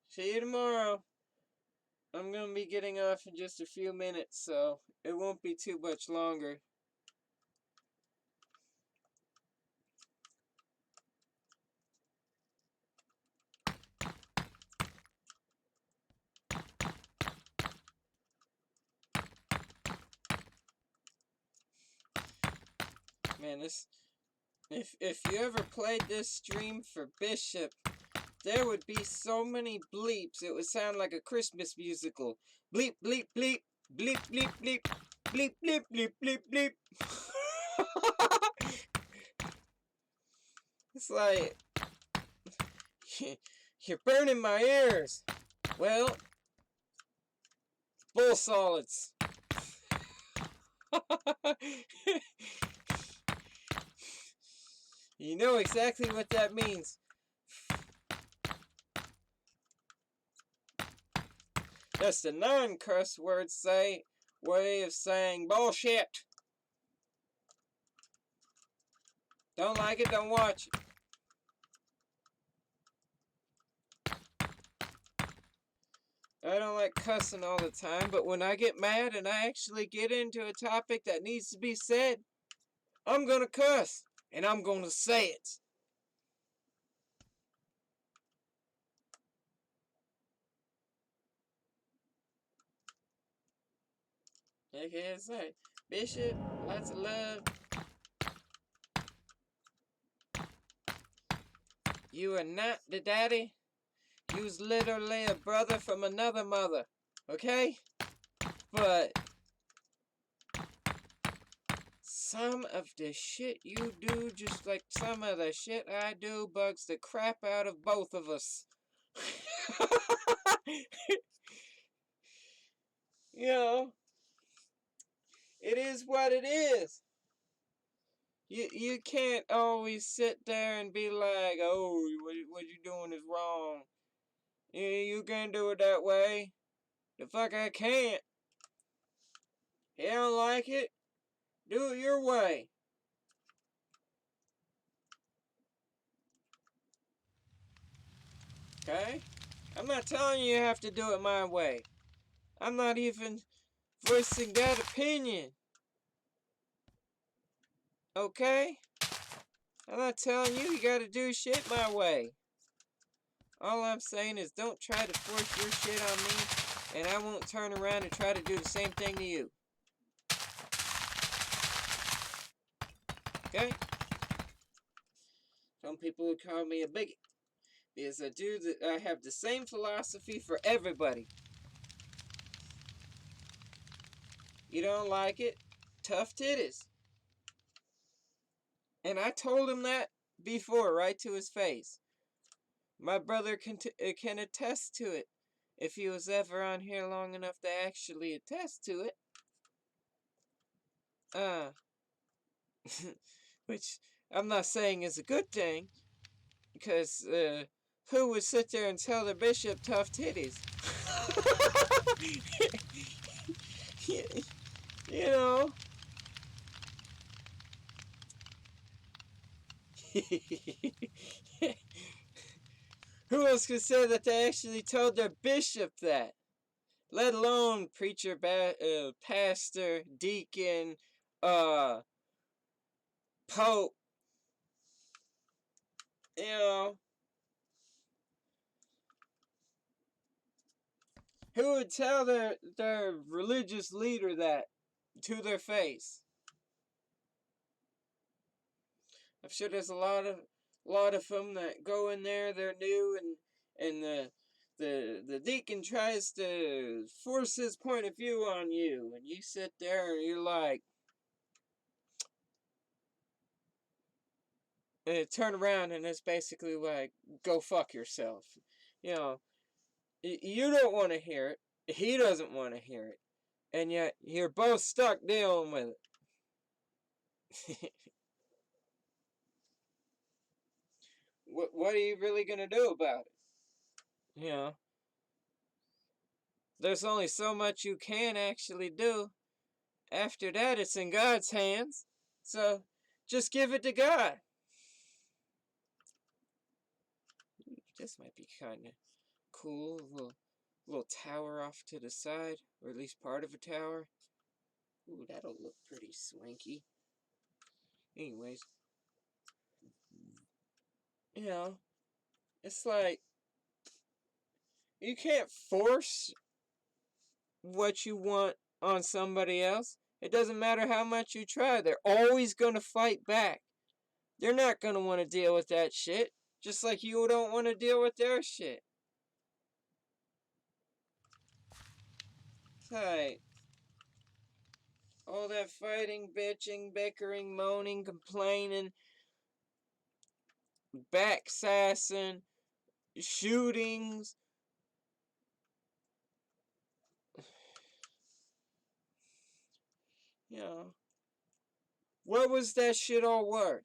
See you tomorrow. I'm going to be getting off in just a few minutes, so it won't be too much longer. Man, if you ever played this stream for Bishop, there would be so many bleeps, it would sound like a Christmas musical. Bleep, bleep, bleep, bleep, bleep, bleep, bleep, bleep, bleep, bleep, bleep. It's like, you're burning my ears. Well, bull solids. You know exactly what that means. That's the non-curse word way of saying bullshit. Don't like it, don't watch it. I don't like cussing all the time, but when I get mad and I actually get into a topic that needs to be said, I'm gonna cuss, and I'm gonna say it. Like I say, Bishop, lots of love. You are not the daddy. You's literally a brother from another mother, okay? But some of the shit you do, just like some of the shit I do, bugs the crap out of both of us. You know, it is what it is. You can't always sit there and be like, oh, what you doing is wrong. You can't do it that way. The fuck I can't. You don't like it? Do it your way. Okay? I'm not telling you have to do it my way. I'm not even voicing that opinion. Okay? I'm not telling you gotta do shit my way. All I'm saying is don't try to force your shit on me, and I won't turn around and try to do the same thing to you. Okay? Some people would call me a bigot, because I have the same philosophy for everybody. You don't like it? Tough titties. And I told him that before, right to his face. My brother can attest to it, if he was ever on here long enough to actually attest to it. Which I'm not saying is a good thing, because who would sit there and tell the bishop tough titties? You know? Who else could say that they actually told their bishop that? Let alone preacher, pastor, deacon, pope. You know, who would tell their religious leader that to their face? I'm sure there's a lot of them that go in there, they're new, and the deacon tries to force his point of view on you, and you sit there and you're like, and turn around and it's basically like, go fuck yourself. You know, you don't want to hear it, he doesn't want to hear it, and yet you're both stuck dealing with it. What are you really gonna do about it? You know, there's only so much you can actually do. After that, it's in God's hands. So just give it to God. This might be kind of cool. A little tower off to the side, or at least part of a tower. Ooh, that'll look pretty swanky. Anyways, you know, it's like you can't force what you want on somebody else. It doesn't matter how much you try. They're always going to fight back. They're not going to want to deal with that shit. Just like you don't want to deal with their shit. Right. All that fighting, bitching, bickering, moaning, complaining, backsassing, shootings. You know, what was that shit all worth?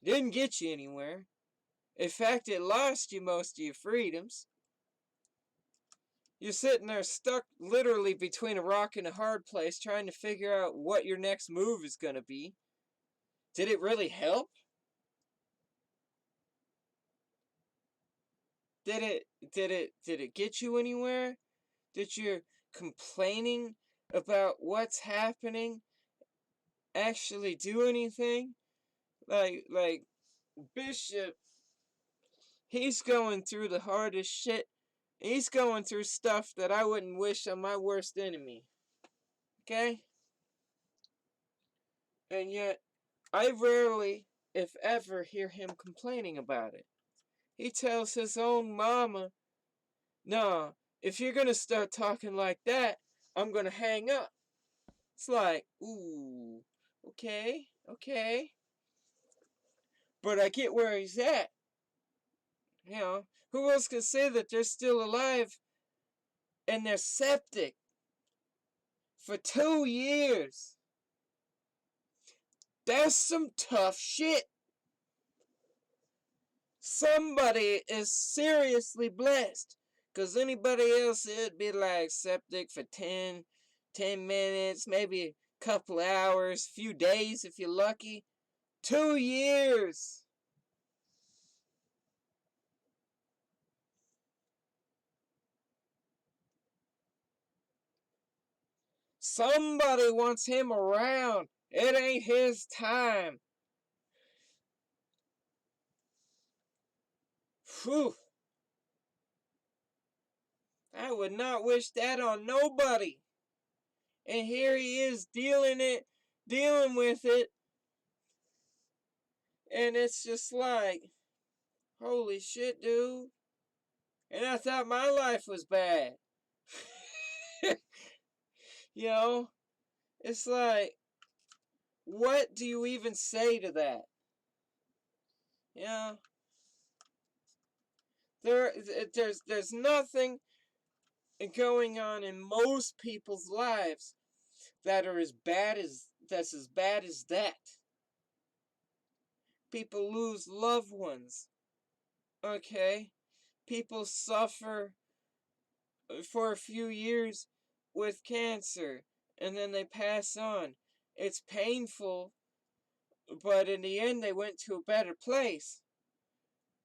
Didn't get you anywhere. In fact, it lost you most of your freedoms. You're sitting there stuck literally between a rock and a hard place trying to figure out what your next move is going to be. Did it really help? Did it get you anywhere? Did your complaining about what's happening actually do anything? Like Bishop, he's going through the hardest shit. He's going through stuff that I wouldn't wish on my worst enemy. Okay? And yet, I rarely, if ever, hear him complaining about it. He tells his own mama, nah, if you're gonna start talking like that, I'm gonna hang up. It's like, ooh, okay. But I get where he's at. You know, who else can say that they're still alive and they're septic for 2 years? That's some tough shit. Somebody is seriously blessed. Because anybody else, it'd be like septic for 10 minutes, maybe a couple hours, few days if you're lucky. 2 years. Somebody wants him around. It ain't his time. Whew. I would not wish that on nobody. And here he is dealing with it. And it's just like, holy shit, dude. And I thought my life was bad. You know? It's like, what do you even say to that? You know? There's nothing going on in most people's lives that are that's as bad as that. People lose loved ones. Okay? People suffer for a few years with cancer and then they pass on. It's painful, but in the end they went to a better place.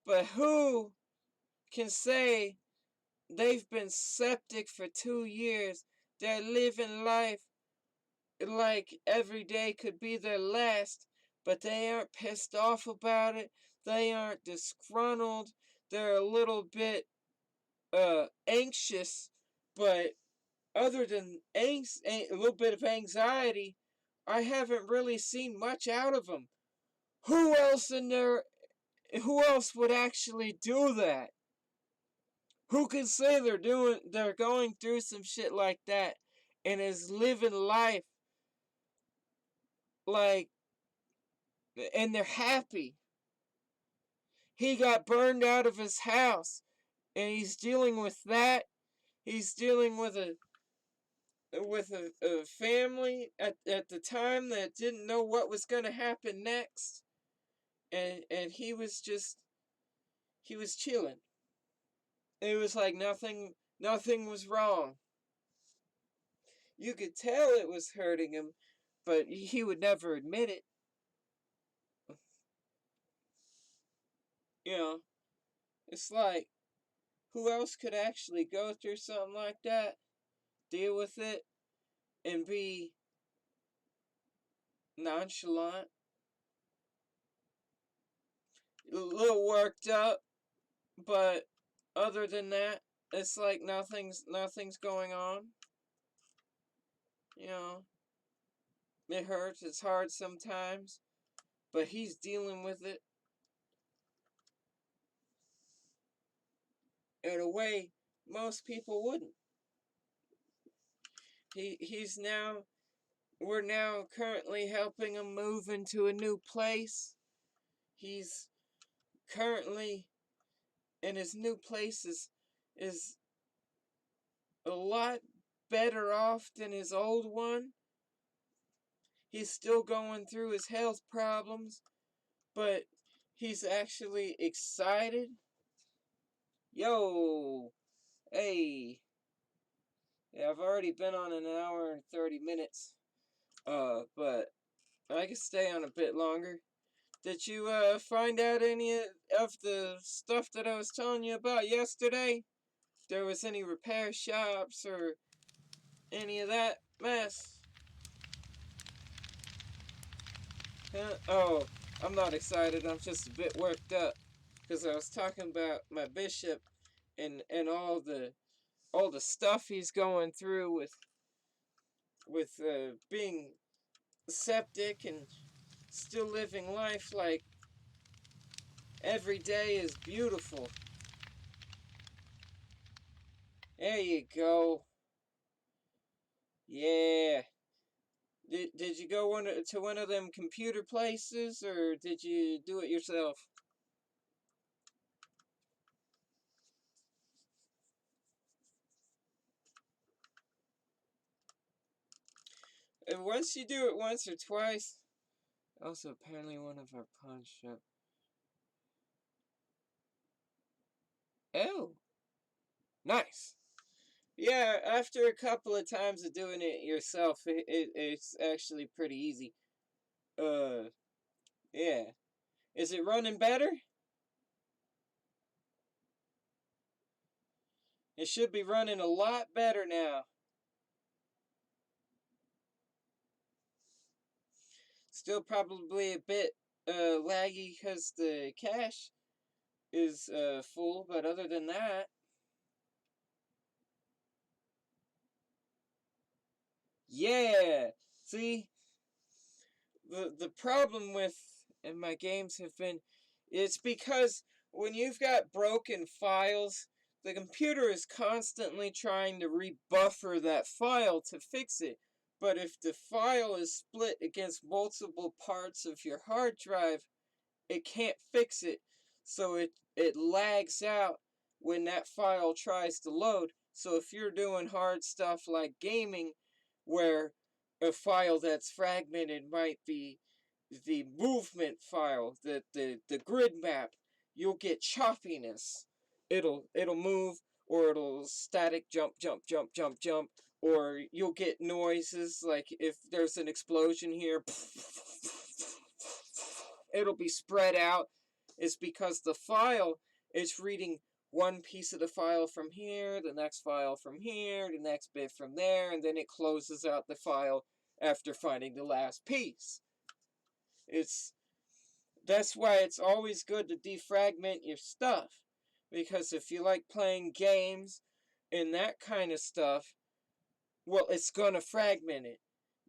But who can say they've been septic for 2 years? They're living life like every day could be their last, but they aren't pissed off about it. They aren't disgruntled. They're a little bit anxious, but other than angst, a little bit of anxiety, I haven't really seen much out of them. Who else in there? Who else would actually do that? Who can say they're going through some shit like that and is living life like and they're happy? He got burned out of his house and he's dealing with that. He's dealing with with a family at the time that didn't know what was going to happen next, and he was chilling. It was like nothing was wrong. You could tell it was hurting him, but he would never admit it. You know, it's like, who else could actually go through something like that, deal with it, and be nonchalant, a little worked up, but other than that, it's like nothing's going on. You know, it hurts, it's hard sometimes, but he's dealing with it in a way most people wouldn't. He's now We're now currently helping him move into a new place. He's currently in his new place is a lot better off than his old one. He's still going through his health problems, but he's actually excited. Yo, hey, yeah, I've already been on an hour and 30 minutes. But I can stay on a bit longer. Did you find out any of the stuff that I was telling you about yesterday? If there was any repair shops or any of that mess? Huh? Oh, I'm not excited. I'm just a bit worked up because I was talking about my bishop and all the stuff he's going through with being septic and still living life like every day is beautiful. There you go. Yeah. Did you go to one of them computer places, or did you do it yourself? And once you do it once or twice. Also, apparently one of our pawn shop. Oh, nice. Yeah, after a couple of times of doing it yourself, it's actually pretty easy. Uh, yeah. Is it running better? It should be running a lot better now. Still probably a bit laggy because the cache is full, but other than that, yeah. See, the problem with my games have been, it's because when you've got broken files, the computer is constantly trying to rebuffer that file to fix it. But if the file is split against multiple parts of your hard drive, it can't fix it. So it lags out when that file tries to load. So if you're doing hard stuff like gaming, where a file that's fragmented might be the movement file, the grid map, you'll get choppiness. It'll move, or it'll static jump jump jump jump jump, or you'll get noises like if there's an explosion here, it'll be spread out. It's because the file is reading one piece of the file from here, the next file from here, the next bit from there, and then it closes out the file after finding the last piece. It's That's why it's always good to defragment your stuff, because if you like playing games and that kind of stuff, well, it's gonna fragment it,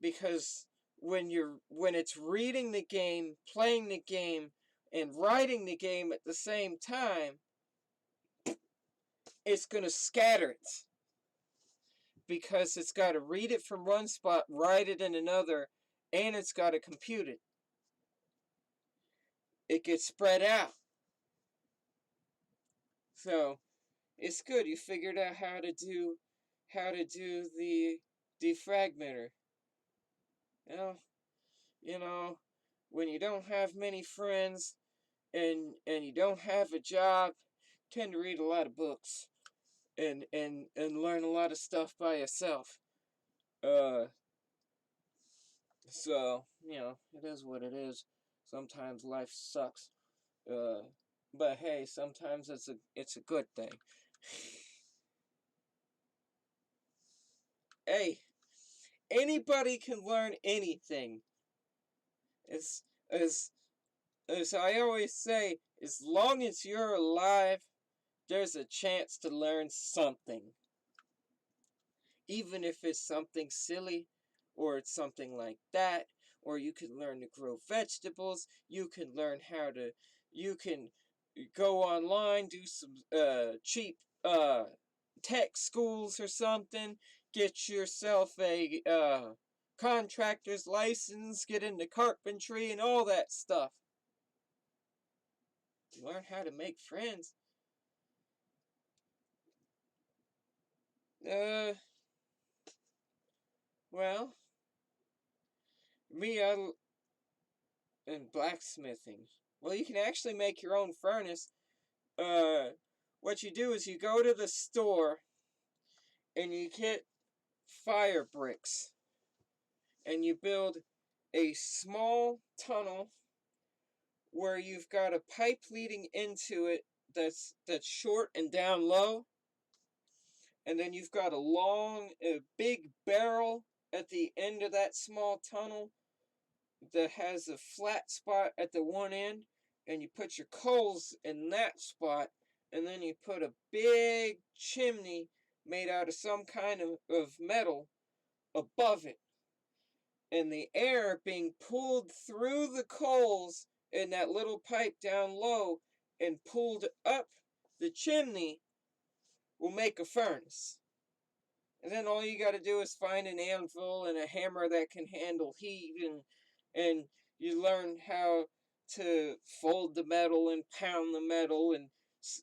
because when it's reading the game, playing the game, and writing the game at the same time, it's gonna scatter it, because it's got to read it from one spot, write it in another, and it's got to compute it. It gets spread out. So it's good you figured out how to do the defragmenter. You know, you know, when you don't have many friends and you don't have a job, tend to read a lot of books and learn a lot of stuff by yourself. Uh, so it is what it is. Sometimes life sucks. Uh, but hey, sometimes it's a good thing. Hey, anybody can learn anything. It's as I always say, as long as you're alive, there's a chance to learn something. Even if it's something silly, or it's something like that, or you can learn to grow vegetables, you can learn how to, you can go online, do some cheap tech schools or something, get yourself a contractor's license, get into carpentry and all that stuff. Learn how to make friends. Well, me, and blacksmithing. Well, you can actually make your own furnace. What you do is you go to the store and you get fire bricks and you build a small tunnel where you've got a pipe leading into it that's short and down low, and then you've got a big barrel at the end of that small tunnel that has a flat spot at the one end, and you put your coals in that spot, and then you put a big chimney made out of some kind of metal above it, and the air being pulled through the coals in that little pipe down low and pulled up the chimney will make a furnace. And then all you got to do is find an anvil and a hammer that can handle heat, and you learn how to fold the metal and pound the metal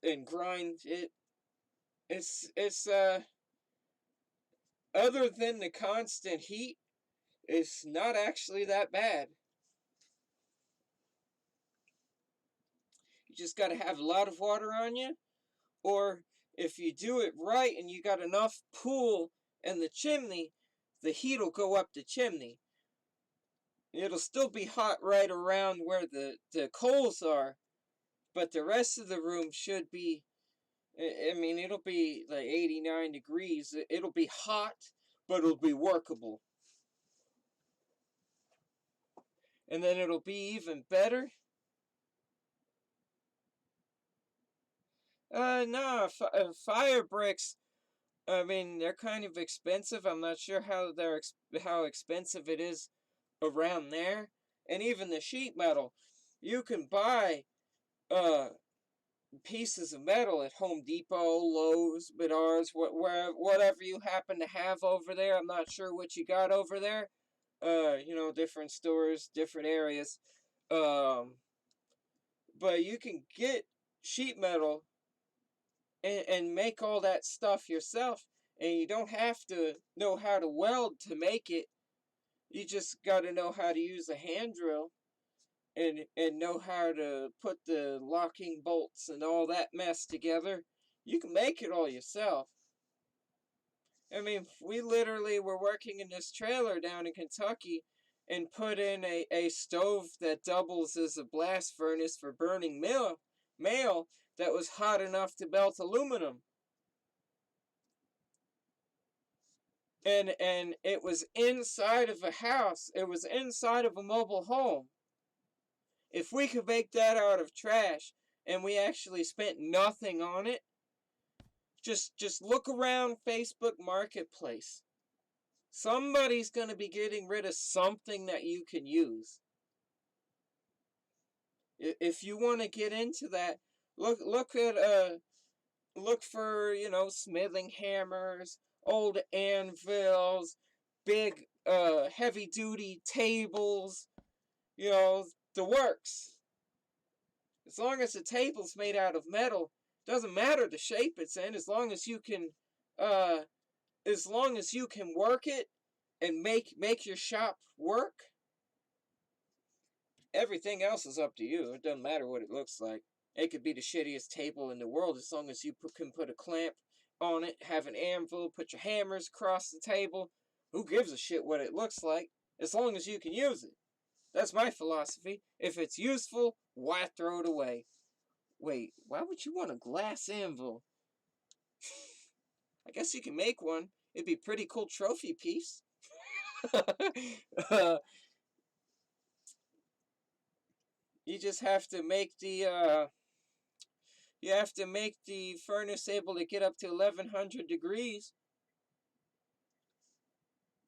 and grind it. It's other than the constant heat, it's not actually that bad. You just got to have a lot of water on you, or if you do it right and you got enough pool in the chimney, the heat will go up the chimney. It'll still be hot right around where the coals are, but the rest of the room should be, I mean, it'll be like 89 degrees. It'll be hot, but it'll be workable. And then it'll be even better. No, fire bricks, I mean, they're kind of expensive. I'm not sure how expensive it is around there. And even the sheet metal, you can buy uh pieces of metal at Home Depot, Lowe's, Menards, whatever you happen to have over there. I'm not sure what you got over there. Different stores, different areas. Um, but you can get sheet metal and make all that stuff yourself, and you don't have to know how to weld to make it. You just got to know how to use a hand drill and know how to put the locking bolts and all that mess together. You can make it all yourself. I mean, we literally were working in this trailer down in Kentucky and put in a stove that doubles as a blast furnace for burning mail that was hot enough to melt aluminum. And it was inside of a house. It was inside of a mobile home. If we could make that out of trash and we actually spent nothing on it, just look around Facebook Marketplace. Somebody's going to be getting rid of something that you can use. If you want to get into that, look for, smithing hammers, old anvils, big heavy duty tables, the works. As long as the table's made out of metal, doesn't matter the shape it's in, as long as you can work it and make your shop work, everything else is up to you. It doesn't matter what it looks like. It could be the shittiest table in the world as long as you can put a clamp on it, have an anvil, put your hammers across the table. Who gives a shit what it looks like? As long as you can use it. That's my philosophy. If it's useful, why throw it away? Wait, why would you want a glass anvil? I guess you can make one. It'd be a pretty cool trophy piece. You just have to make the furnace able to get up to 1100 degrees.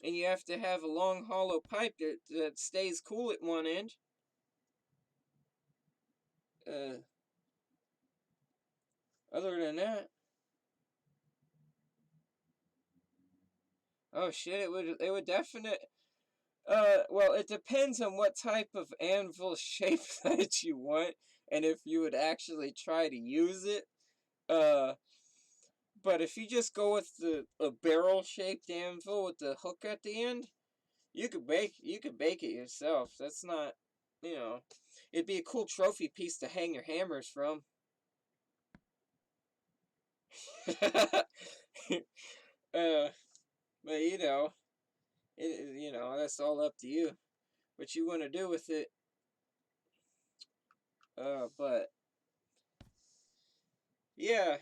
And you have to have a long hollow pipe that stays cool at one end. Other than that, oh shit, it would definitely. Well, it depends on what type of anvil shape that you want, and if you would actually try to use it. But if you just go with a barrel-shaped anvil with the hook at the end, you could bake it yourself. That's not, it'd be a cool trophy piece to hang your hammers from. But that's all up to you. What you want to do with it. But yeah,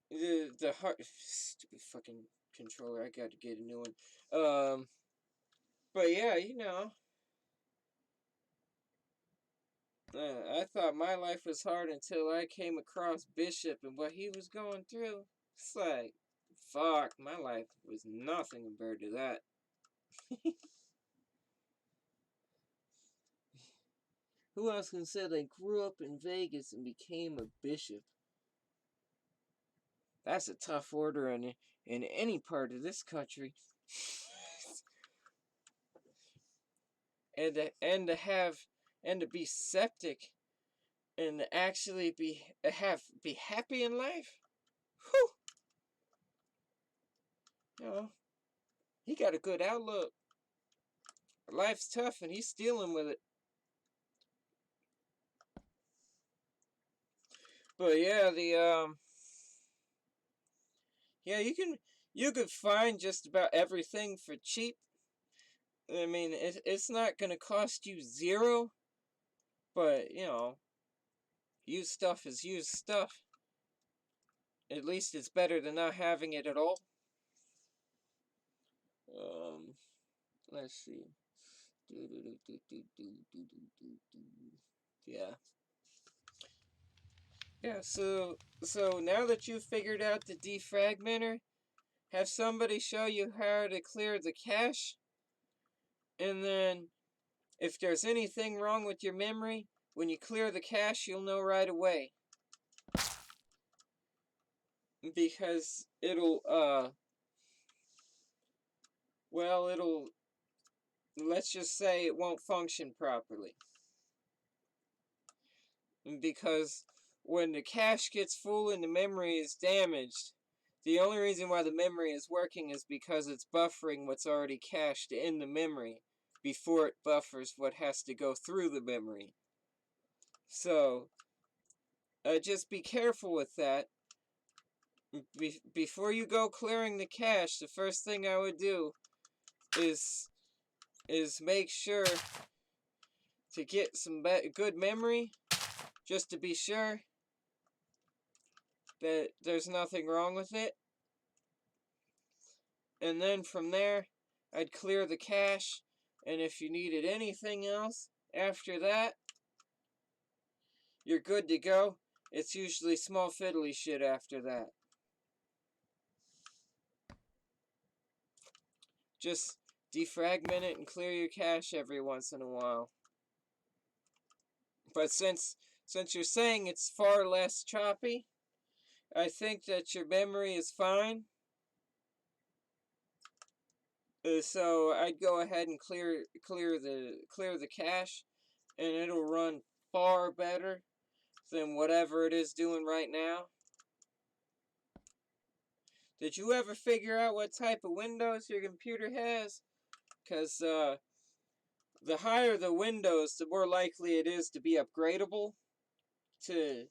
the heart, stupid fucking controller. I got to get a new one. But yeah, I thought my life was hard until I came across Bishop and what he was going through. It's like, fuck, my life was nothing compared to that. Who else can say they grew up in Vegas and became a bishop? That's a tough order in any part of this country. and to be septic and to actually be happy in life. Whew. He got a good outlook. Life's tough and he's dealing with it. But yeah, you could find just about everything for cheap. I mean, it's not gonna cost you zero, but used stuff is used stuff. At least it's better than not having it at all. Let's see. Yeah. Yeah, so now that you've figured out the defragmenter, have somebody show you how to clear the cache, and then if there's anything wrong with your memory, when you clear the cache, you'll know right away. Because let's just say it won't function properly. Because when the cache gets full and the memory is damaged, the only reason why the memory is working is because it's buffering what's already cached in the memory before it buffers what has to go through the memory. So, just be careful with that. Before you go clearing the cache, the first thing I would do is make sure to get some good memory, just to be sure that there's nothing wrong with it. And then from there, I'd clear the cache, and if you needed anything else after that, you're good to go. It's usually small fiddly shit after that. Just defragment it and clear your cache every once in a while. But since you're saying it's far less choppy, I think that your memory is fine. So I'd go ahead and clear the cache, and it'll run far better than whatever it is doing right now. Did you ever figure out what type of Windows your computer has? Because the higher the Windows, the more likely it is to be upgradable to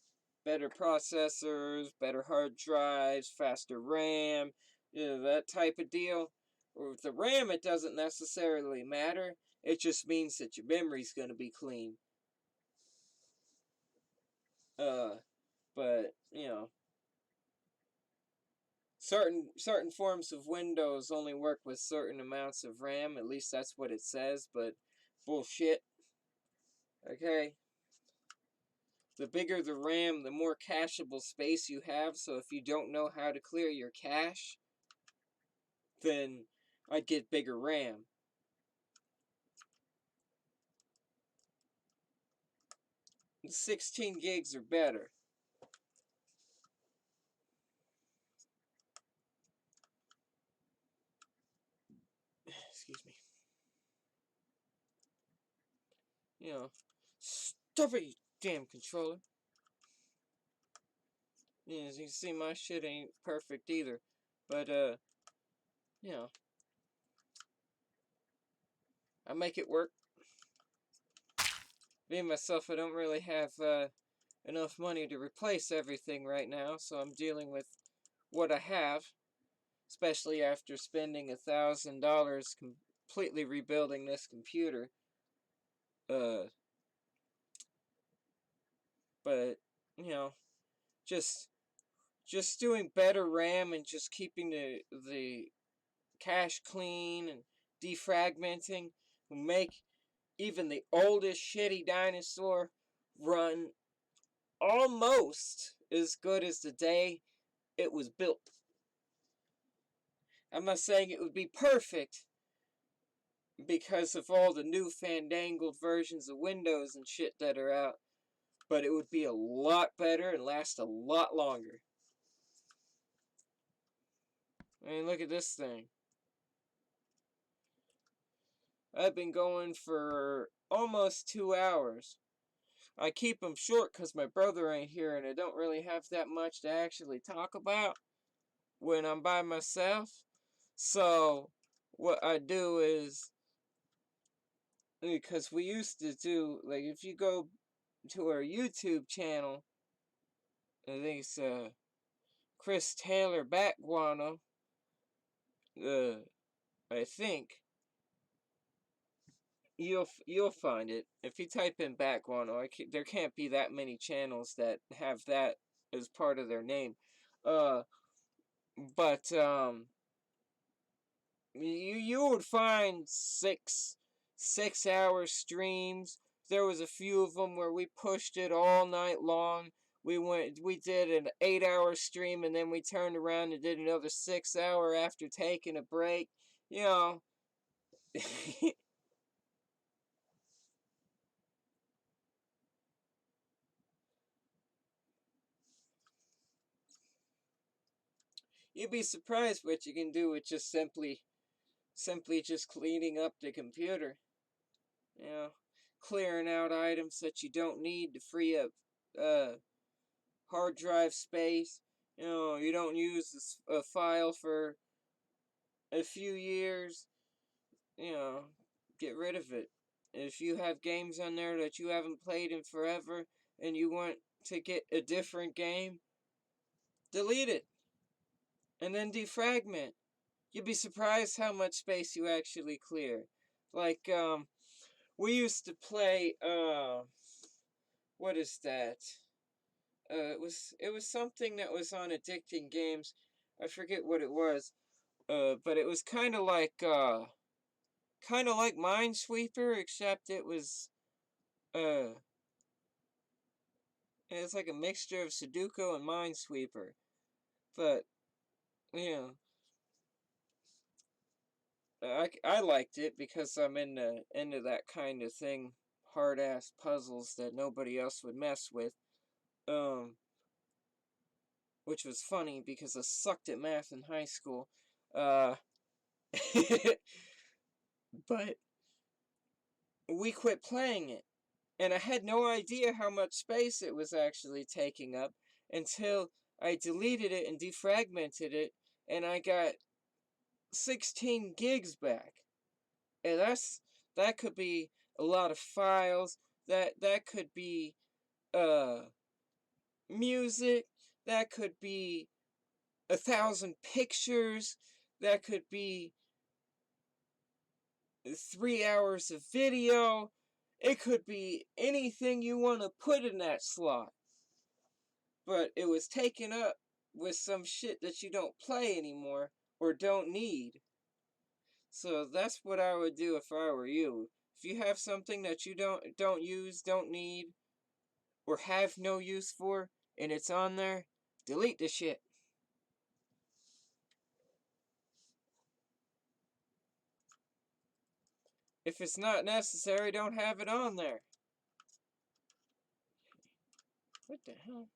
better processors, better hard drives, faster RAM, that type of deal. Or with the RAM, it doesn't necessarily matter. It just means that your memory's going to be clean. But certain forms of Windows only work with certain amounts of RAM. At least that's what it says. But bullshit. Okay. The bigger the RAM, the more cacheable space you have. So if you don't know how to clear your cache, then I'd get bigger RAM. The 16 gigs are better. Excuse me. Stop it, you damn controller. Yeah, as you can see, my shit ain't perfect either. But, I make it work. Me, myself, I don't really have, enough money to replace everything right now, so I'm dealing with what I have. Especially after spending $1,000 completely rebuilding this computer. But, just doing better RAM and just keeping the cache clean and defragmenting will make even the oldest shitty dinosaur run almost as good as the day it was built. I'm not saying it would be perfect because of all the new fandangled versions of Windows and shit that are out, but it would be a lot better and last a lot longer. I mean, look at this thing. I've been going for almost 2 hours. I keep them short because my brother ain't here and I don't really have that much to actually talk about when I'm by myself. So, what I do is, because we used to do, like, if you go to our YouTube channel, I think it's, Chris Taylor Back Guano, I think, you'll find it. If you type in Back Guano, there can't be that many channels that have that as part of their name. But you would find 6 hour streams. There was a few of them where we pushed it all night long. We did an 8 hour stream and then we turned around and did another 6 hour after taking a break. You'd be surprised what you can do with just simply just cleaning up the computer. Clearing out items that you don't need to free up hard drive space. You don't use a file for a few years. Get rid of it. If you have games on there that you haven't played in forever and you want to get a different game, delete it and then defragment. You'd be surprised how much space you actually clear. Like, we used to play, what is that? It was something that was on Addicting Games. I forget what it was. But it was kind of like Minesweeper, except it's like a mixture of Sudoku and Minesweeper. But I liked it because I'm into that kind of thing, hard ass puzzles that nobody else would mess with. Which was funny because I sucked at math in high school. But we quit playing it. And I had no idea how much space it was actually taking up until I deleted it and defragmented it and I got 16 gigs back. And that could be a lot of files. That could be music. That could be 1,000 pictures. That could be 3 hours of video. It could be anything you want to put in that slot. But it was taken up with some shit that you don't play anymore or don't need. So that's what I would do if I were you. If you have something that you don't use, don't need, or have no use for, and it's on there, delete the shit. If it's not necessary, don't have it on there. What the hell?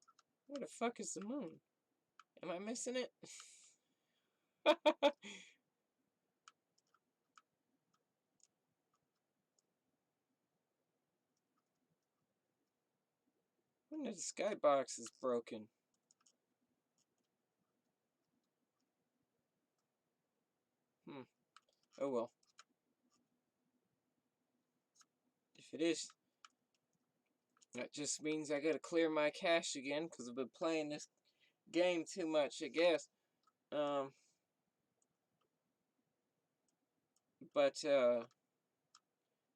Where the fuck is the moon? Am I missing it? When the skybox is broken. Oh well. If it is, that just means I gotta clear my cache again, because I've been playing this game too much, I guess. But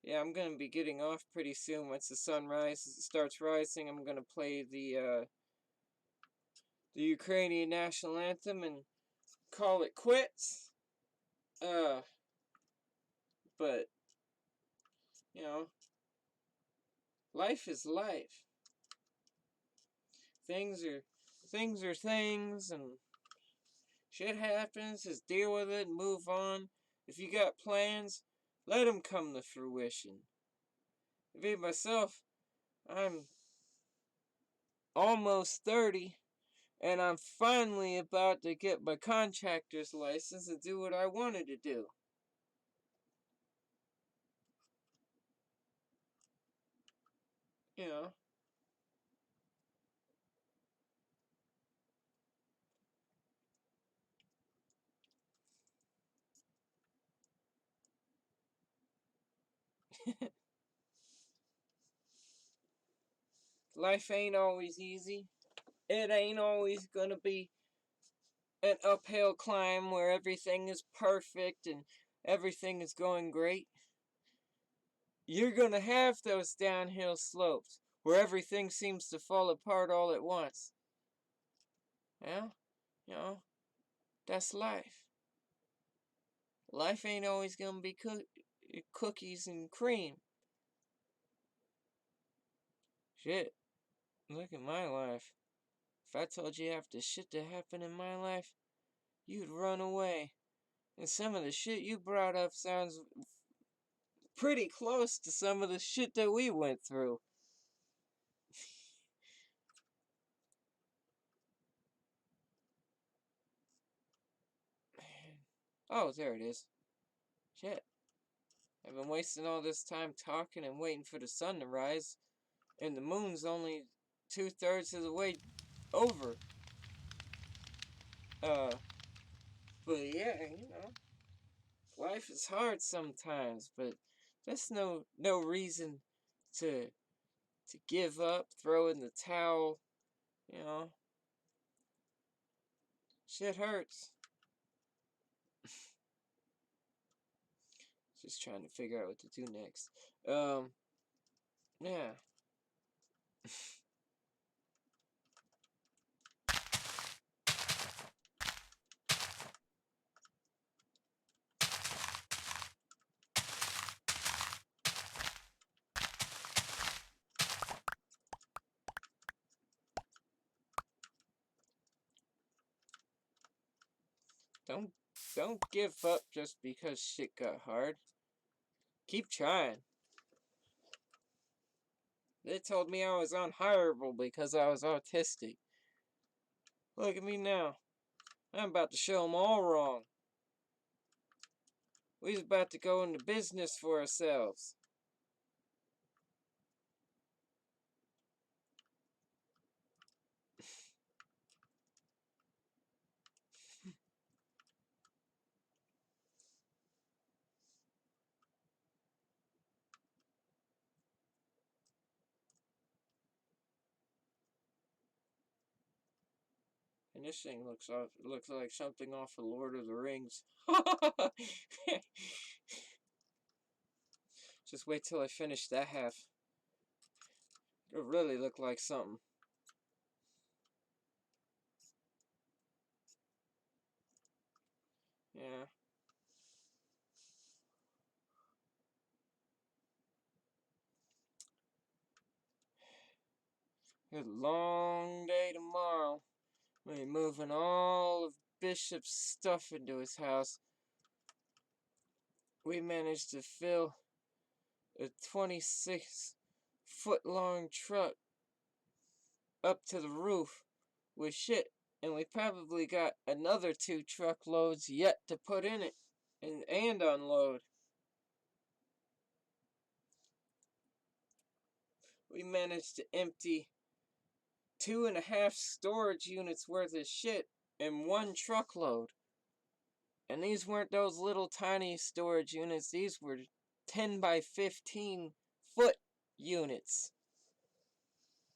yeah, I'm gonna be getting off pretty soon. Once the sun starts rising, I'm gonna play the Ukrainian national anthem and call it quits. But you know, life is life. Things are things, and shit happens. Just deal with it and move on. If you got plans, let them come to fruition. Me myself, I'm almost 30, and I'm finally about to get my contractor's license and do what I wanted to do. You know. Life ain't always easy. It ain't always gonna be an uphill climb where everything is perfect and everything is going great. You're gonna have those downhill slopes where everything seems to fall apart all at once. Yeah, you know, that's life. Life ain't always gonna be cookies and cream. Shit, look at my life. If I told you half the shit that happened in my life, you'd run away. And some of the shit you brought up sounds pretty close to some of the shit that we went through. Man. Oh, there it is. Shit. I've been wasting all this time talking and waiting for the sun to rise, and the moon's only 2/3 of the way over. But yeah, you know, life is hard sometimes, but that's no reason to give up, throw in the towel, you know. Shit hurts. Just trying to figure out what to do next. Yeah. Don't give up just because shit got hard. Keep trying. They told me I was unhireable because I was autistic. Look at me now. I'm about to show them all wrong. We's about to go into business for ourselves. And this thing looks like something off of Lord of the Rings. Just wait till I finish that half. It'll really look like something. Yeah. It's a long day tomorrow. We'll be moving all of Bishop's stuff into his house. We managed to fill a 26-foot-long truck up to the roof with shit, and we probably got another 2 truckloads yet to put in it and unload. We managed to empty 2.5 storage units worth of shit in 1 truckload. And these weren't those little tiny storage units. These were 10 by 15 foot units.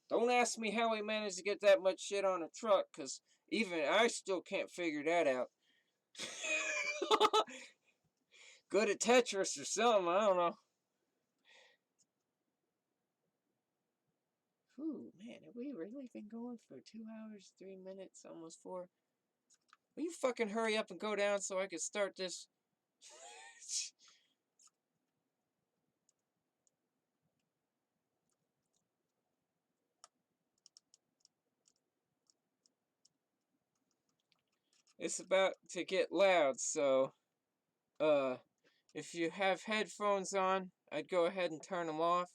Don't ask me how we managed to get that much shit on a truck, because even I still can't figure that out. Good at Tetris or something, I don't know. Whew, man, have we really been going for 2 hours, 3 minutes, almost 4? Will you fucking hurry up and go down so I can start this? It's about to get loud, so, if you have headphones on, I'd go ahead and turn them off.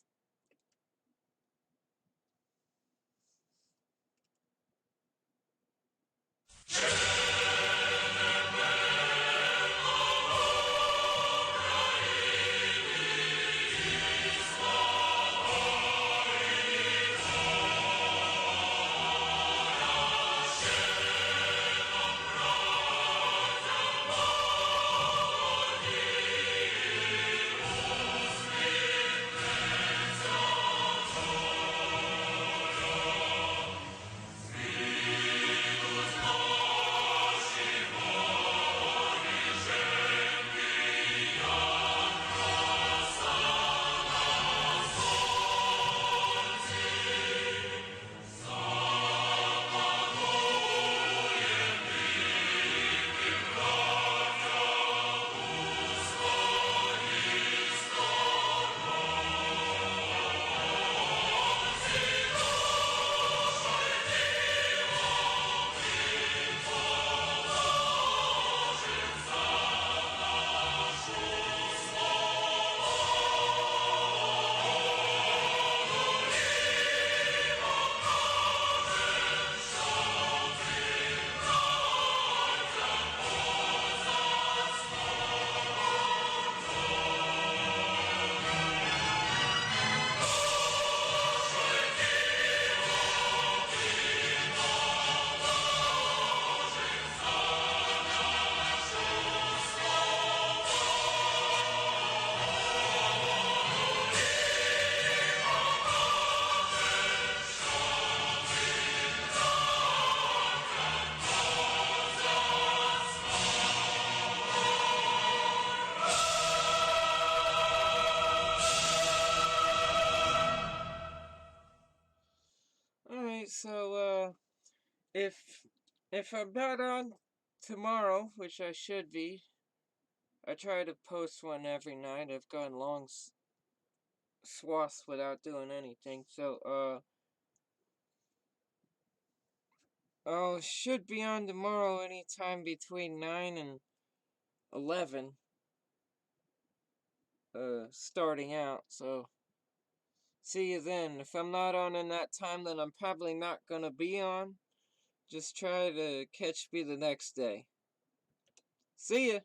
Alright, so, if I'm not on tomorrow, which I should be, I try to post one every night. I've gone long swaths without doing anything, so, I should be on tomorrow anytime between 9 and 11, starting out, so see you then. If I'm not on in that time, then I'm probably not gonna be on. Just try to catch me the next day. See ya!